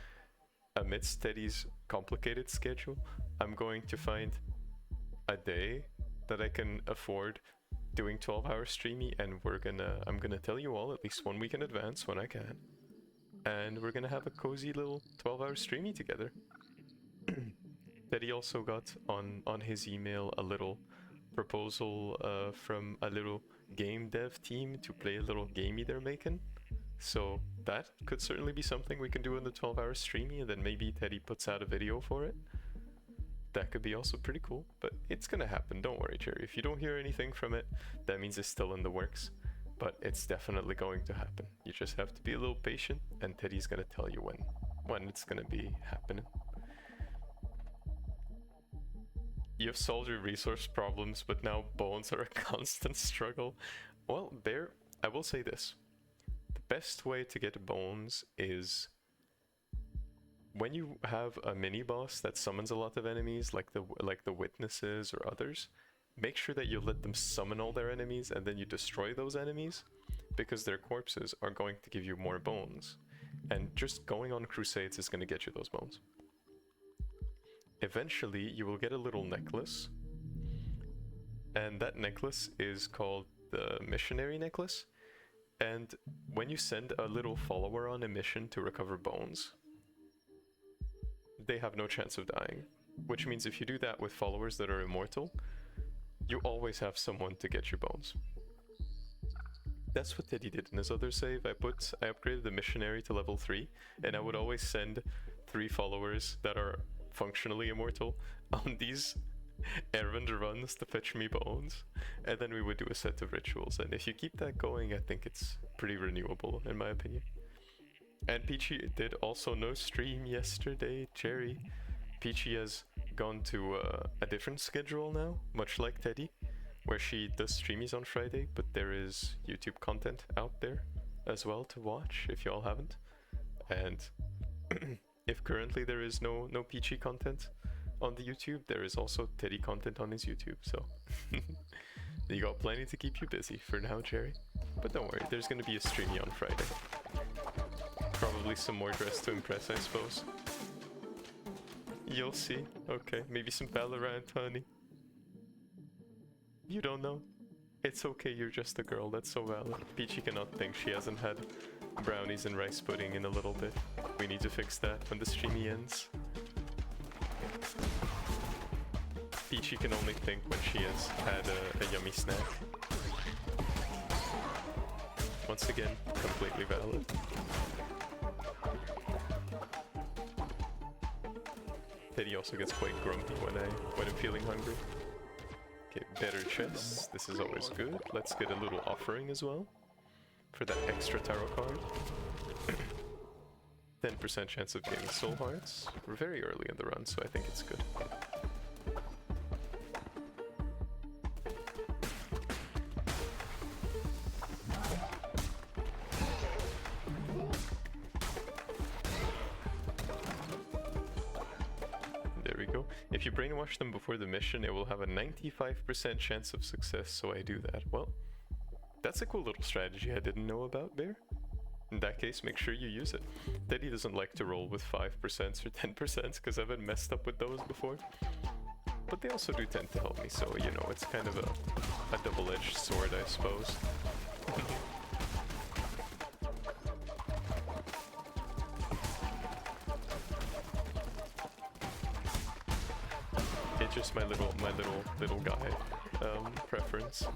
amidst Teddy's complicated schedule, I'm going to find a day that I can afford doing 12-hour streamy, and I'm gonna tell you all at least 1 week in advance when I can, and we're gonna have a cozy little 12-hour streamy together. Teddy also got on his email a little proposal from a little game dev team to play a little gamey they're making. So that could certainly be something we can do in the 12-hour streamy, and then maybe Teddy puts out a video for it. That could be also pretty cool, but it's gonna happen, don't worry, Jerry. If you don't hear anything from it, that means it's still in the works, but it's definitely going to happen. You just have to be a little patient, and Teddy's gonna tell you when it's gonna be happening. You have solved your resource problems, but now bones are a constant struggle. Well, Bear, I will say this. The best way to get bones is when you have a mini-boss that summons a lot of enemies, like the witnesses or others, make sure that you let them summon all their enemies and then you destroy those enemies, because their corpses are going to give you more bones. And just going on crusades is going to get you those bones. Eventually, you will get a little necklace, and that necklace is called the missionary necklace. And when you send a little follower on a mission to recover bones, they have no chance of dying. Which means if you do that with followers that are immortal, you always have someone to get your bones. That's what Teddy did in his other save. I upgraded the missionary to level 3, and I would always send 3 followers that are functionally immortal on these errand runs to fetch me bones, and then we would do a set of rituals. And if you keep that going, I think it's pretty renewable in my opinion. And Peachy did also no stream yesterday, Jerry. Peachy has gone to a different schedule now, much like Teddy, where she does streamies on Friday, but there is YouTube content out there as well to watch if y'all haven't. And if currently there is no Peachy content on the YouTube, there is also Teddy content on his YouTube, so you got plenty to keep you busy for now, Jerry. But don't worry, there's gonna be a streamy on Friday. Probably some more Dress to Impress, I suppose. You'll see. Okay, maybe some Valorant, honey. You don't know? It's okay, you're just a girl, that's so valid. Peachy cannot think she hasn't had brownies and rice pudding in a little bit. We need to fix that when the streamy ends. Peachy can only think when she has had a yummy snack. Once again, completely valid. Teddy also gets quite grumpy when I'm feeling hungry. Okay, better chest. This is always good. Let's get a little offering as well for that extra tarot card. 10% chance of getting soul hearts. We're very early in the run, so I think it's good. There we go. If you brainwash them before the mission, it will have a 95% chance of success, so I do that. Well, that's a cool little strategy I didn't know about, Bear. In that case, make sure you use it. Teddy doesn't like to roll with 5% or 10% because I've been messed up with those before. But they also do tend to help me, so you know, it's kind of a double-edged sword, I suppose. It's just my little guy preference.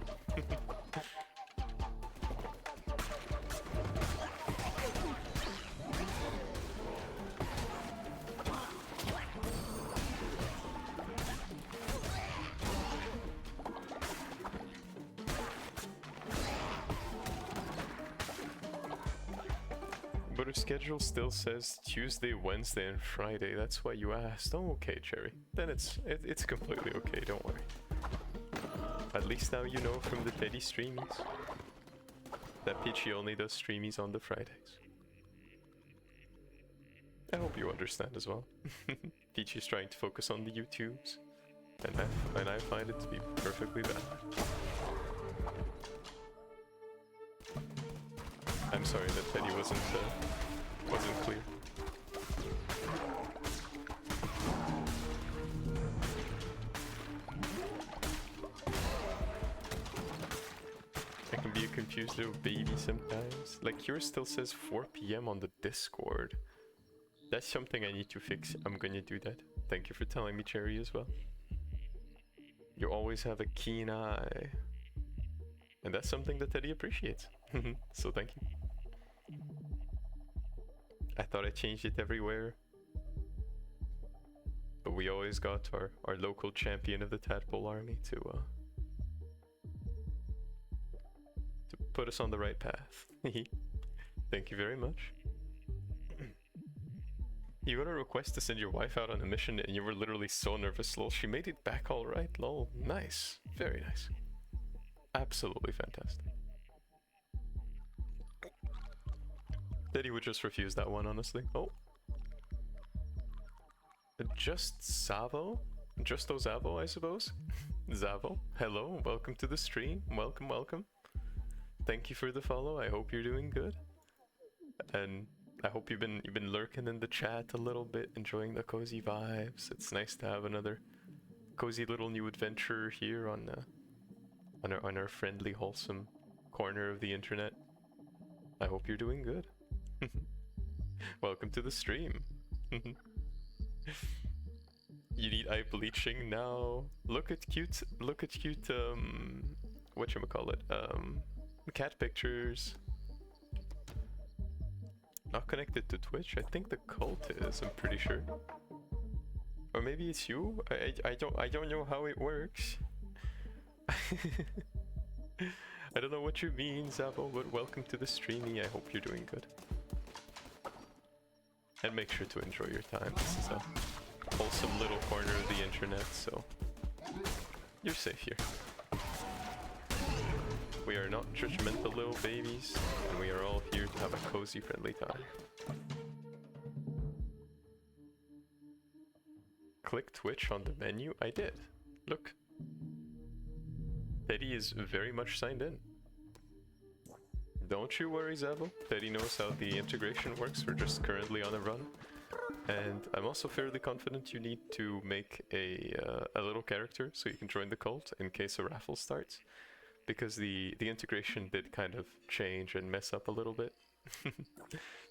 But her schedule still says Tuesday, Wednesday, and Friday. That's why you asked. Oh, okay, Cherry. Then it's completely okay. Don't worry. At least now you know from the Teddy streamies that Peachy only does streamies on the Fridays. I hope you understand as well. Peachy's trying to focus on the YouTubes, and I find it to be perfectly valid. I'm sorry that Teddy wasn't clear. I can be a confused little baby sometimes. Like yours still says 4 PM on the Discord. That's something I need to fix. I'm gonna do that. Thank you for telling me, Cherry, as well. You always have a keen eye. And that's something that Teddy appreciates. So thank you. I thought I changed it everywhere. But we always got our local champion of the Tadpole army to put us on the right path. Thank you very much. You got a request to send your wife out on a mission and you were literally so nervous, lol. She made it back alright, lol. Nice. Very nice. Absolutely fantastic. Teddy would just refuse that one, honestly. Oh. Just Zavo? Justo Zavo, I suppose? Zavo, hello, welcome to the stream. Welcome, welcome. Thank you for the follow. I hope you're doing good. And I hope you've been lurking in the chat a little bit, enjoying the cozy vibes. It's nice to have another cozy little new adventure here on our friendly, wholesome corner of the internet. I hope you're doing good. Welcome to the stream. You need eye bleaching now. Look at cute whatchamacallit, cat pictures. Not connected to Twitch. I think the cult is, I'm pretty sure. Or maybe it's you? I don't know how it works. I don't know what you mean, Zabo, but welcome to the streamie. I hope you're doing good. And make sure to enjoy your time. This is a wholesome little corner of the internet, so you're safe here. We are not judgmental little babies, and we are all here to have a cozy, friendly time. Click Twitch on the menu. I did. Look. Teddy is very much signed in. Don't you worry, Zabo. Teddy knows how the integration works. We're just currently on a run. And I'm also fairly confident you need to make a little character so you can join the cult in case a raffle starts. Because the integration did kind of change and mess up a little bit.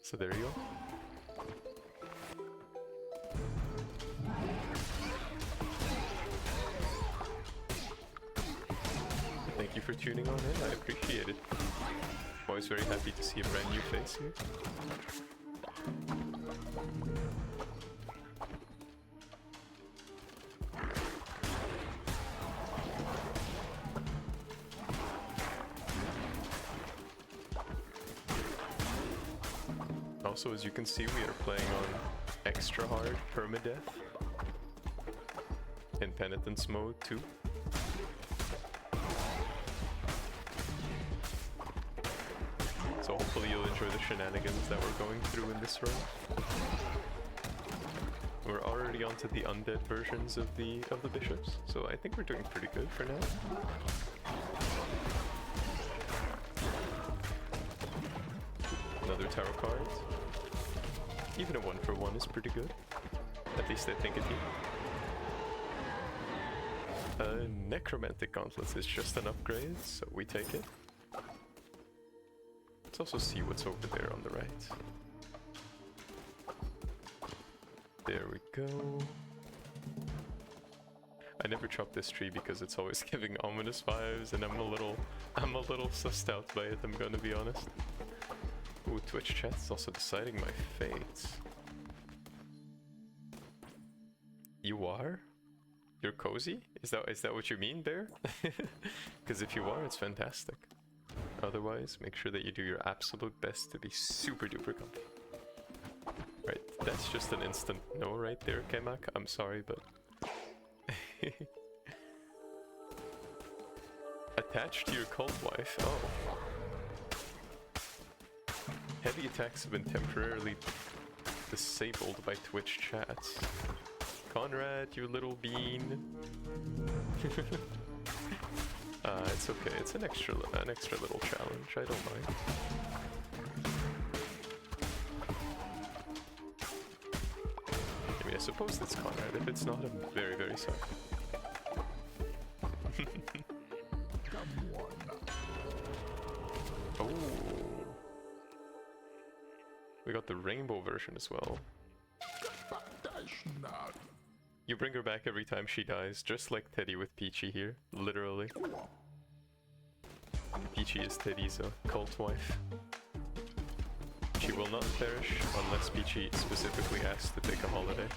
So there you go. Thank you for tuning on in, I appreciate it. I'm always very happy to see a brand new face here. Also, as you can see, we are playing on extra hard permadeath in penitence mode too. So hopefully you'll enjoy the shenanigans that we're going through in this run. We're already onto the undead versions of the bishops, so I think we're doing pretty good for now. Another tarot card. Even a 1-for-1 is pretty good. At least I think it is. Necromantic Gauntlets is just an upgrade, so we take it. Let's also see what's over there on the right. There we go. I never chop this tree because it's always giving ominous vibes, and I'm a little sussed out by it, I'm gonna be honest. Ooh, Twitch chat's also deciding my fate. You are? You're cozy? Is that what you mean, Bear? Because if you are, it's fantastic. Otherwise, make sure that you do your absolute best to be super duper comfy. Right, that's just an instant no right there, Kemak. I'm sorry, but... Attached to your cult wife? Oh. Heavy attacks have been temporarily disabled by Twitch chats. Conrad, you little bean. It's okay. It's an extra little challenge. I don't mind. I mean, I suppose that's Conrad. If it's not, I'm very, very sorry. Oh. We got the rainbow version as well. You bring her back every time she dies, just like Teddy with Peachy here, literally. Peachy is Teddy's cult wife. She will not perish unless Peachy specifically asks to take a holiday.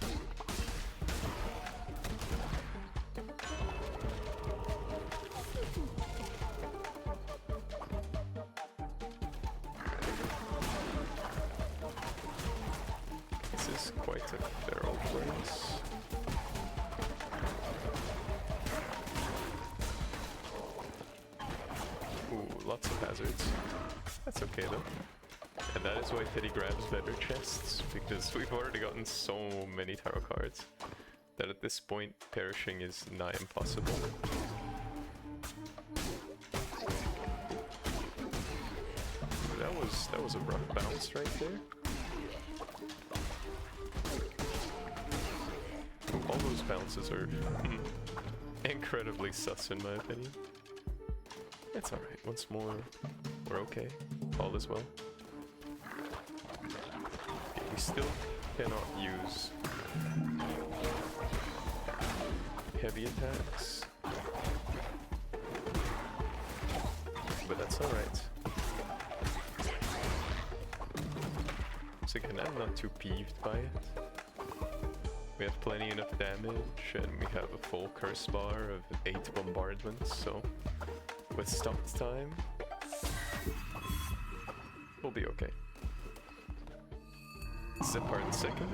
This is quite a feral place. Ooh, lots of hazards. That's okay though. And that is why Teddy grabs better chests, because we've already gotten so many tarot cards that at this point perishing is nigh impossible. That was a rough bounce right there. All those bounces are incredibly sus in my opinion. It's alright, once more, we're okay. All is well. Okay, we still cannot use heavy attacks. But that's alright. So again, I'm not too peeved by it. We have plenty enough damage, and we have a full curse bar of 8 bombardments, so with stopped time, we'll be okay. Separd second.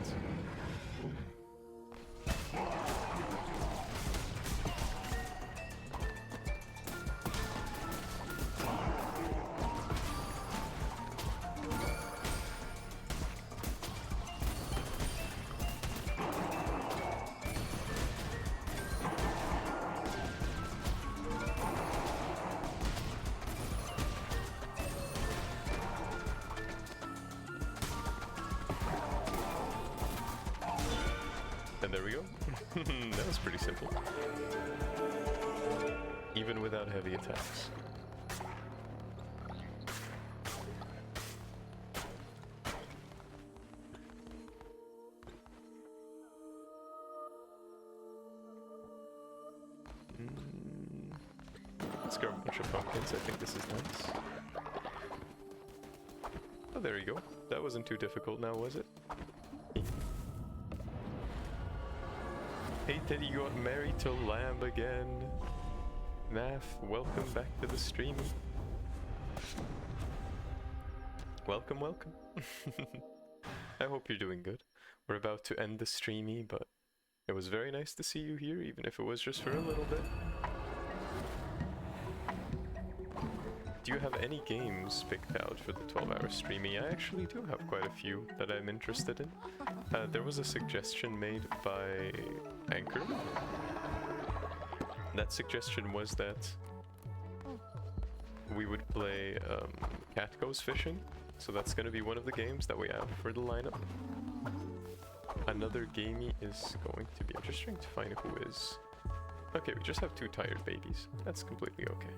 And there we go. That was pretty simple. Even without heavy attacks. Let's grab a bunch of pumpkins. I think this is nice. Oh, there you go. That wasn't too difficult now, was it? Hey Teddy, you got married to Lamb again. Math, welcome back to the stream. Welcome, welcome. I hope you're doing good. We're about to end the streamie, but it was very nice to see you here, even if it was just for a little bit. Do you have any games picked out for the 12-hour streamie? I actually do have quite a few that I'm interested in. There was a suggestion made by Anchor. That suggestion was that we would play Cat Goes Fishing, so that's going to be one of the games that we have for the lineup. Another gamey is going to be... I'm just trying to find who is... Okay, we just have 2 tired babies. That's completely okay.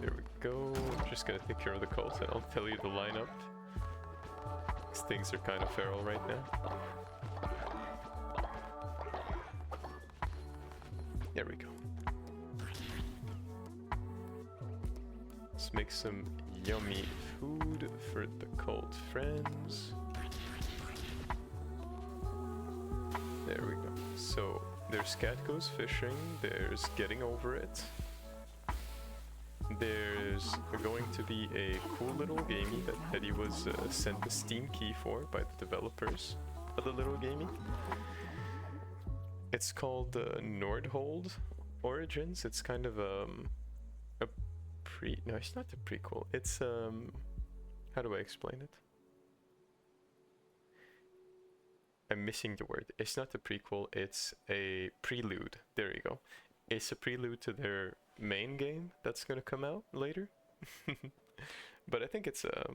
There we go. I'm just gonna take care of the cult and I'll tell you the lineup. These things are kind of feral right now. There we go. Let's make some yummy food for the cult friends. There we go. So there's Cat Goes Fishing, there's Getting Over It. There's going to be a cool little gamey that Teddy was sent the Steam key for by the developers of the little gamey. It's called Nordhold Origins. It's kind of a no, it's not a prequel. It's how do I explain it? I'm missing the word. It's not a prequel, it's a prelude. There you go. It's a prelude to their main game that's gonna come out later. But I think it's a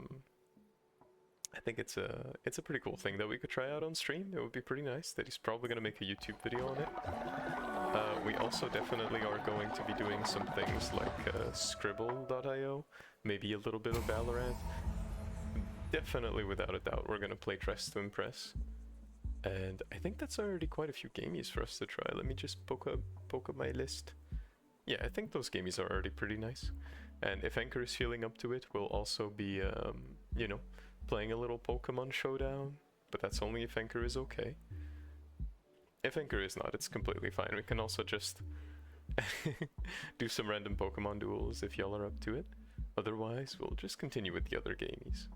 pretty cool thing that we could try out on stream. It would be pretty nice. That he's probably gonna make a YouTube video on it. We also definitely are going to be doing some things like Scribble.io, maybe a little bit of Valorant. Definitely, without a doubt, we're gonna play Dress to Impress. And I think that's already quite a few gamies for us to try. Let me just poke up my list. Yeah, I think those gamies are already pretty nice. And if Anchor is feeling up to it, we'll also be, you know, playing a little Pokemon Showdown. But that's only if Anchor is okay. If Anchor is not, it's completely fine. We can also just do some random Pokemon duels if y'all are up to it. Otherwise, we'll just continue with the other gamies.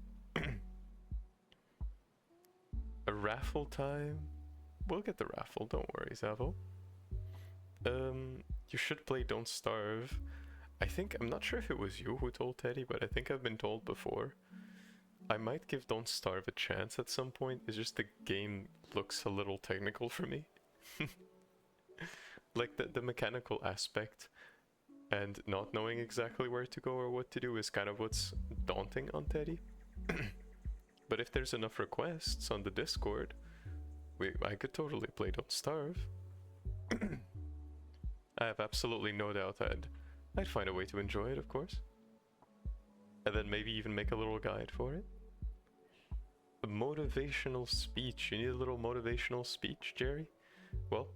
A raffle time? We'll get the raffle, don't worry, Zavo. You should play Don't Starve. I'm not sure if it was you who told Teddy, but I think I've been told before. I might give Don't Starve a chance at some point. It's just the game looks a little technical for me. Like the mechanical aspect and not knowing exactly where to go or what to do is kind of what's daunting on Teddy. But if there's enough requests on the Discord, I could totally play Don't Starve. I have absolutely no doubt I'd find a way to enjoy it, of course. And then maybe even make a little guide for it. A motivational speech. You need a little motivational speech, Jerry? Well,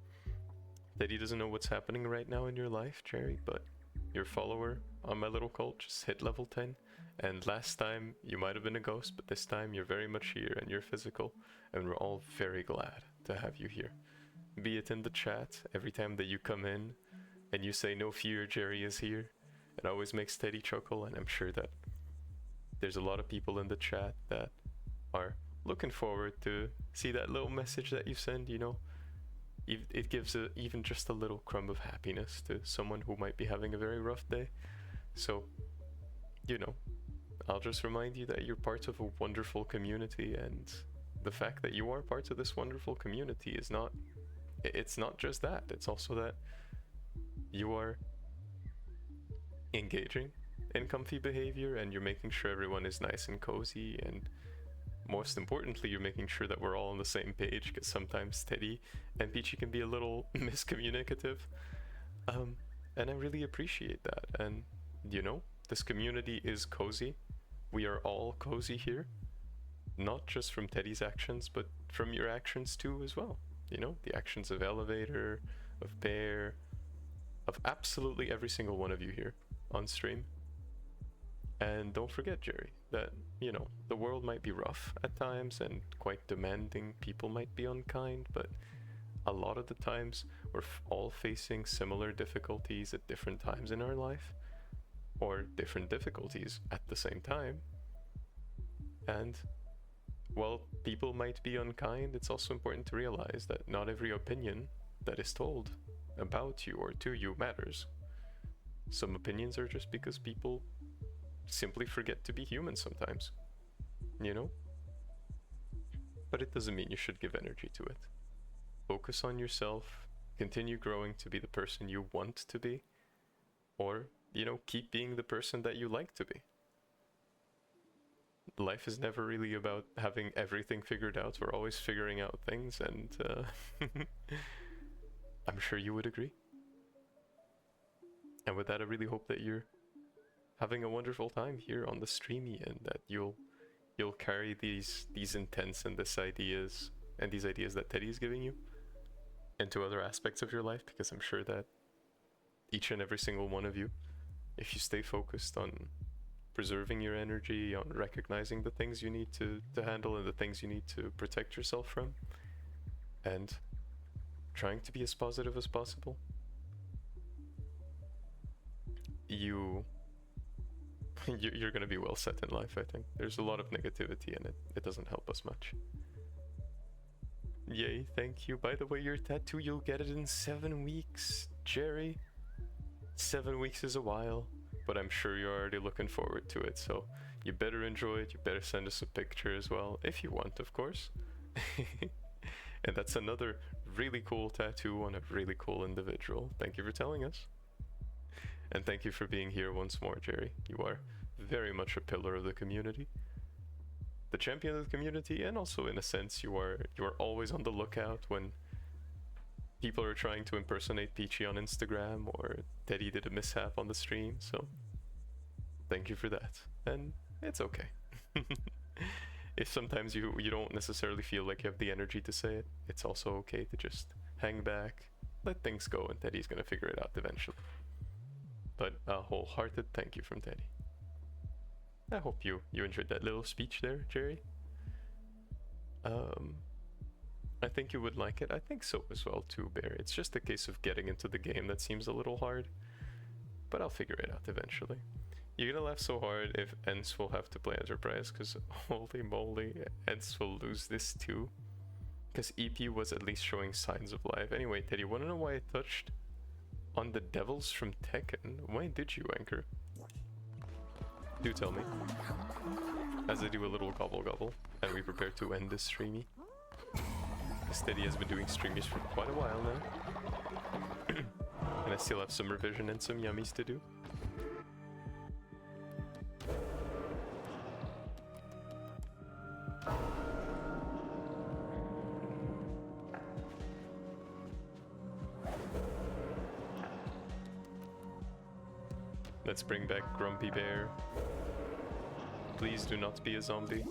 Teddy doesn't know what's happening right now in your life, Jerry, but your follower on my little cult just hit level 10. And last time you might have been a ghost, but this time you're very much here and you're physical. And we're all very glad to have you here. Be it in the chat, every time that you come in and you say no fear, Jerry is here. It always makes Teddy chuckle, and I'm sure that there's a lot of people in the chat that are looking forward to see that little message that you send, you know. It gives even just a little crumb of happiness to someone who might be having a very rough day. So, you know, I'll just remind you that you're part of a wonderful community, and the fact that you are part of this wonderful community is it's not just that, it's also that you are engaging in comfy behavior and you're making sure everyone is nice and cozy, and most importantly, you're making sure that we're all on the same page, because sometimes Teddy and Peachy can be a little miscommunicative. And I really appreciate that. And, you know, this community is cozy. We are all cozy here. not just from Teddy's actions, but from your actions too as well. You know, the actions of Elevator, of Bear, of absolutely every single one of you here on stream. And don't forget, Jerry, that, you know, the world might be rough at times and quite demanding. People might be unkind, but a lot of the times we're all facing similar difficulties at different times in our life, or different difficulties at the same time. And while people might be unkind, it's also important to realize that not every opinion that is told about you or to you matters. Some opinions are just because people simply forget to be human sometimes, you know? But it doesn't mean you should give energy to it. Focus on yourself, continue growing to be the person you want to be, or, you know, keep being the person that you like to be. Life is never really about having everything figured out. We're always figuring out things, and I'm sure you would agree. And with that, I really hope that you're having a wonderful time here on the streamie, and that you'll carry these intents and these ideas that Teddy is giving you into other aspects of your life, because I'm sure that each and every single one of you, if you stay focused on preserving your energy, on recognizing the things you need to handle and the things you need to protect yourself from, and trying to be as positive as possible, you're gonna be well set in life, I think. There's a lot of negativity and it doesn't help us much. Yay, thank you. By the way, your tattoo, you'll get it in 7 weeks, Jerry. 7 weeks is a while, but I'm sure you're already looking forward to it, so you better enjoy it. You better send us a picture as well, if you want, of course. And that's another really cool tattoo on a really cool individual. Thank you for telling us. And thank you for being here once more, Jerry. You are very much a pillar of the community, the champion of the community, and also, in a sense, you are always on the lookout when people are trying to impersonate Peachy on Instagram, or Teddy did a mishap on the stream, so thank you for that. And it's okay. If sometimes you don't necessarily feel like you have the energy to say it, it's also okay to just hang back, let things go, and Teddy's gonna figure it out eventually. But a wholehearted thank you from Teddy. I hope you enjoyed that little speech there, Jerry. I think you would like it. I think so as well too, Bear. It's just a case of getting into the game that seems a little hard, but I'll figure it out eventually. You're gonna laugh so hard if Ents will have to play Enterprise, because holy moly, Ents will lose this too. Because EP was at least showing signs of life. Anyway, Teddy, wanna know why I touched on the devils from Tekken? Why did you, Anchor? Do tell me. As I do a little gobble gobble, and we prepare to end this streamie. Teddy has been doing streamies for quite a while now. And I still have some revision and some yummies to do. Let's bring back Grumpy Bear. Please do not be a zombie.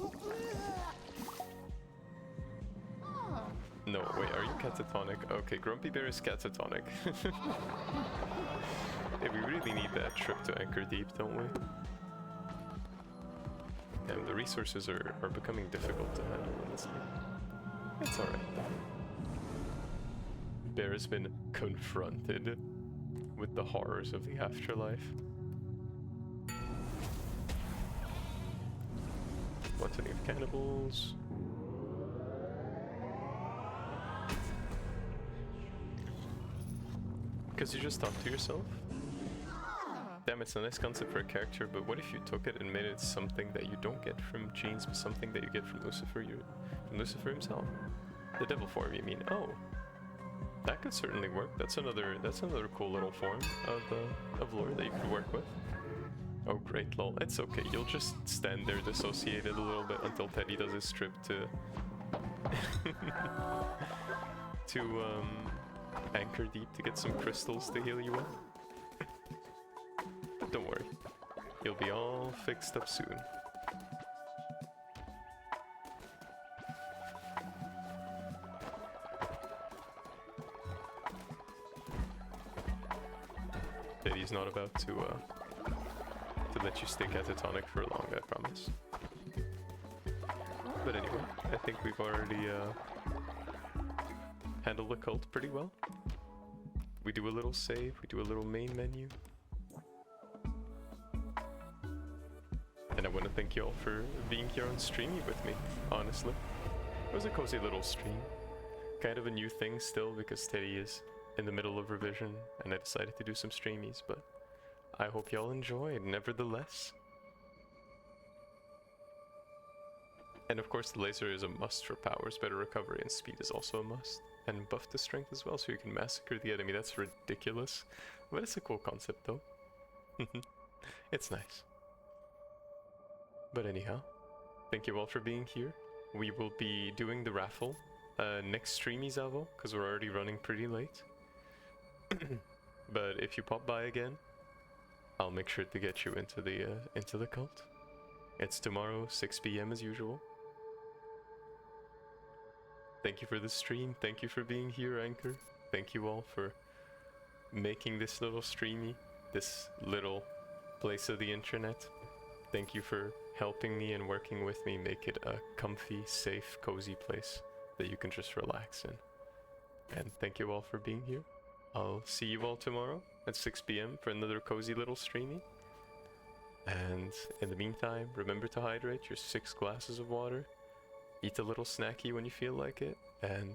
No, wait, are you catatonic? Okay, Grumpy Bear is catatonic. Hey, we really need that trip to Anchor Deep, don't we? And the resources are becoming difficult to handle in this game. It's alright though. Bear has been confronted with the horrors of the afterlife. Plenty of cannibals. Because you just talk to yourself? Damn, it's a nice concept for a character, but what if you took it and made it something that you don't get from genes, but something that you get from Lucifer, from Lucifer himself? The devil form, you mean? Oh, that could certainly work. That's another cool little form of lore that you could work with. Oh great, lol. It's okay. You'll just stand there dissociated a little bit until Teddy does his trip to Anchor Deep to get some crystals to heal you up. But don't worry, you'll be all fixed up soon. Teddy's not about to let you stay catatonic for long, I promise. But anyway, I think we've already handled the cult pretty well. We do a little save, we do a little main menu. And I want to thank you all for being here on Streamy with me, honestly. It was a cozy little stream. Kind of a new thing still because Teddy is in the middle of revision and I decided to do some streamies, but I hope y'all enjoyed nevertheless. And of course the laser is a must for powers, better recovery, and speed is also a must. And buff to strength as well, so you can massacre the enemy. That's ridiculous, but it's a cool concept though. It's nice. But anyhow, thank you all for being here. We will be doing the raffle next streamy Zavo, because we're already running pretty late. But if you pop by again, I'll make sure to get you into the cult. It's tomorrow, 6 PM as usual. Thank you for the stream. Thank you for being here, Anchor. Thank you all for making this little streamy, this little place of the internet. Thank you for helping me and working with me make it a comfy, safe, cozy place that you can just relax in. And thank you all for being here. I'll see you all tomorrow at 6 PM for another cozy little streamy. And in the meantime, remember to hydrate your 6 glasses of water. Eat a little snacky when you feel like it. And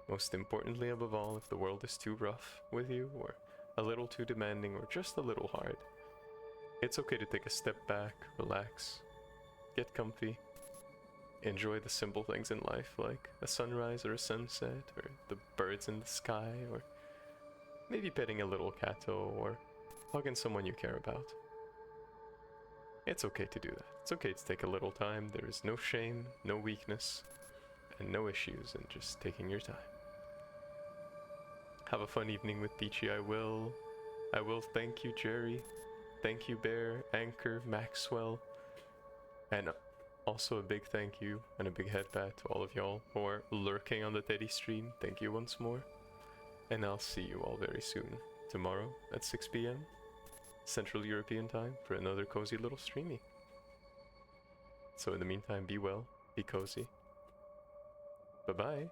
most importantly above all, if the world is too rough with you, or a little too demanding, or just a little hard, it's okay to take a step back, relax, get comfy, enjoy the simple things in life like a sunrise or a sunset, or the birds in the sky, or maybe petting a little catto, or hugging someone you care about. It's okay to do that. It's okay to take a little time. There is no shame, no weakness, and no issues in just taking your time. Have a fun evening with Peachy. I will thank you, Jerry. Thank you, Bear, Anchor, Maxwell, and also a big thank you and a big head pat to all of y'all who are lurking on the Teddy stream. Thank you once more, and I'll see you all very soon tomorrow at 6 PM Central European time for another cozy little streamy. So in the meantime, be well, be cozy. Bye-bye.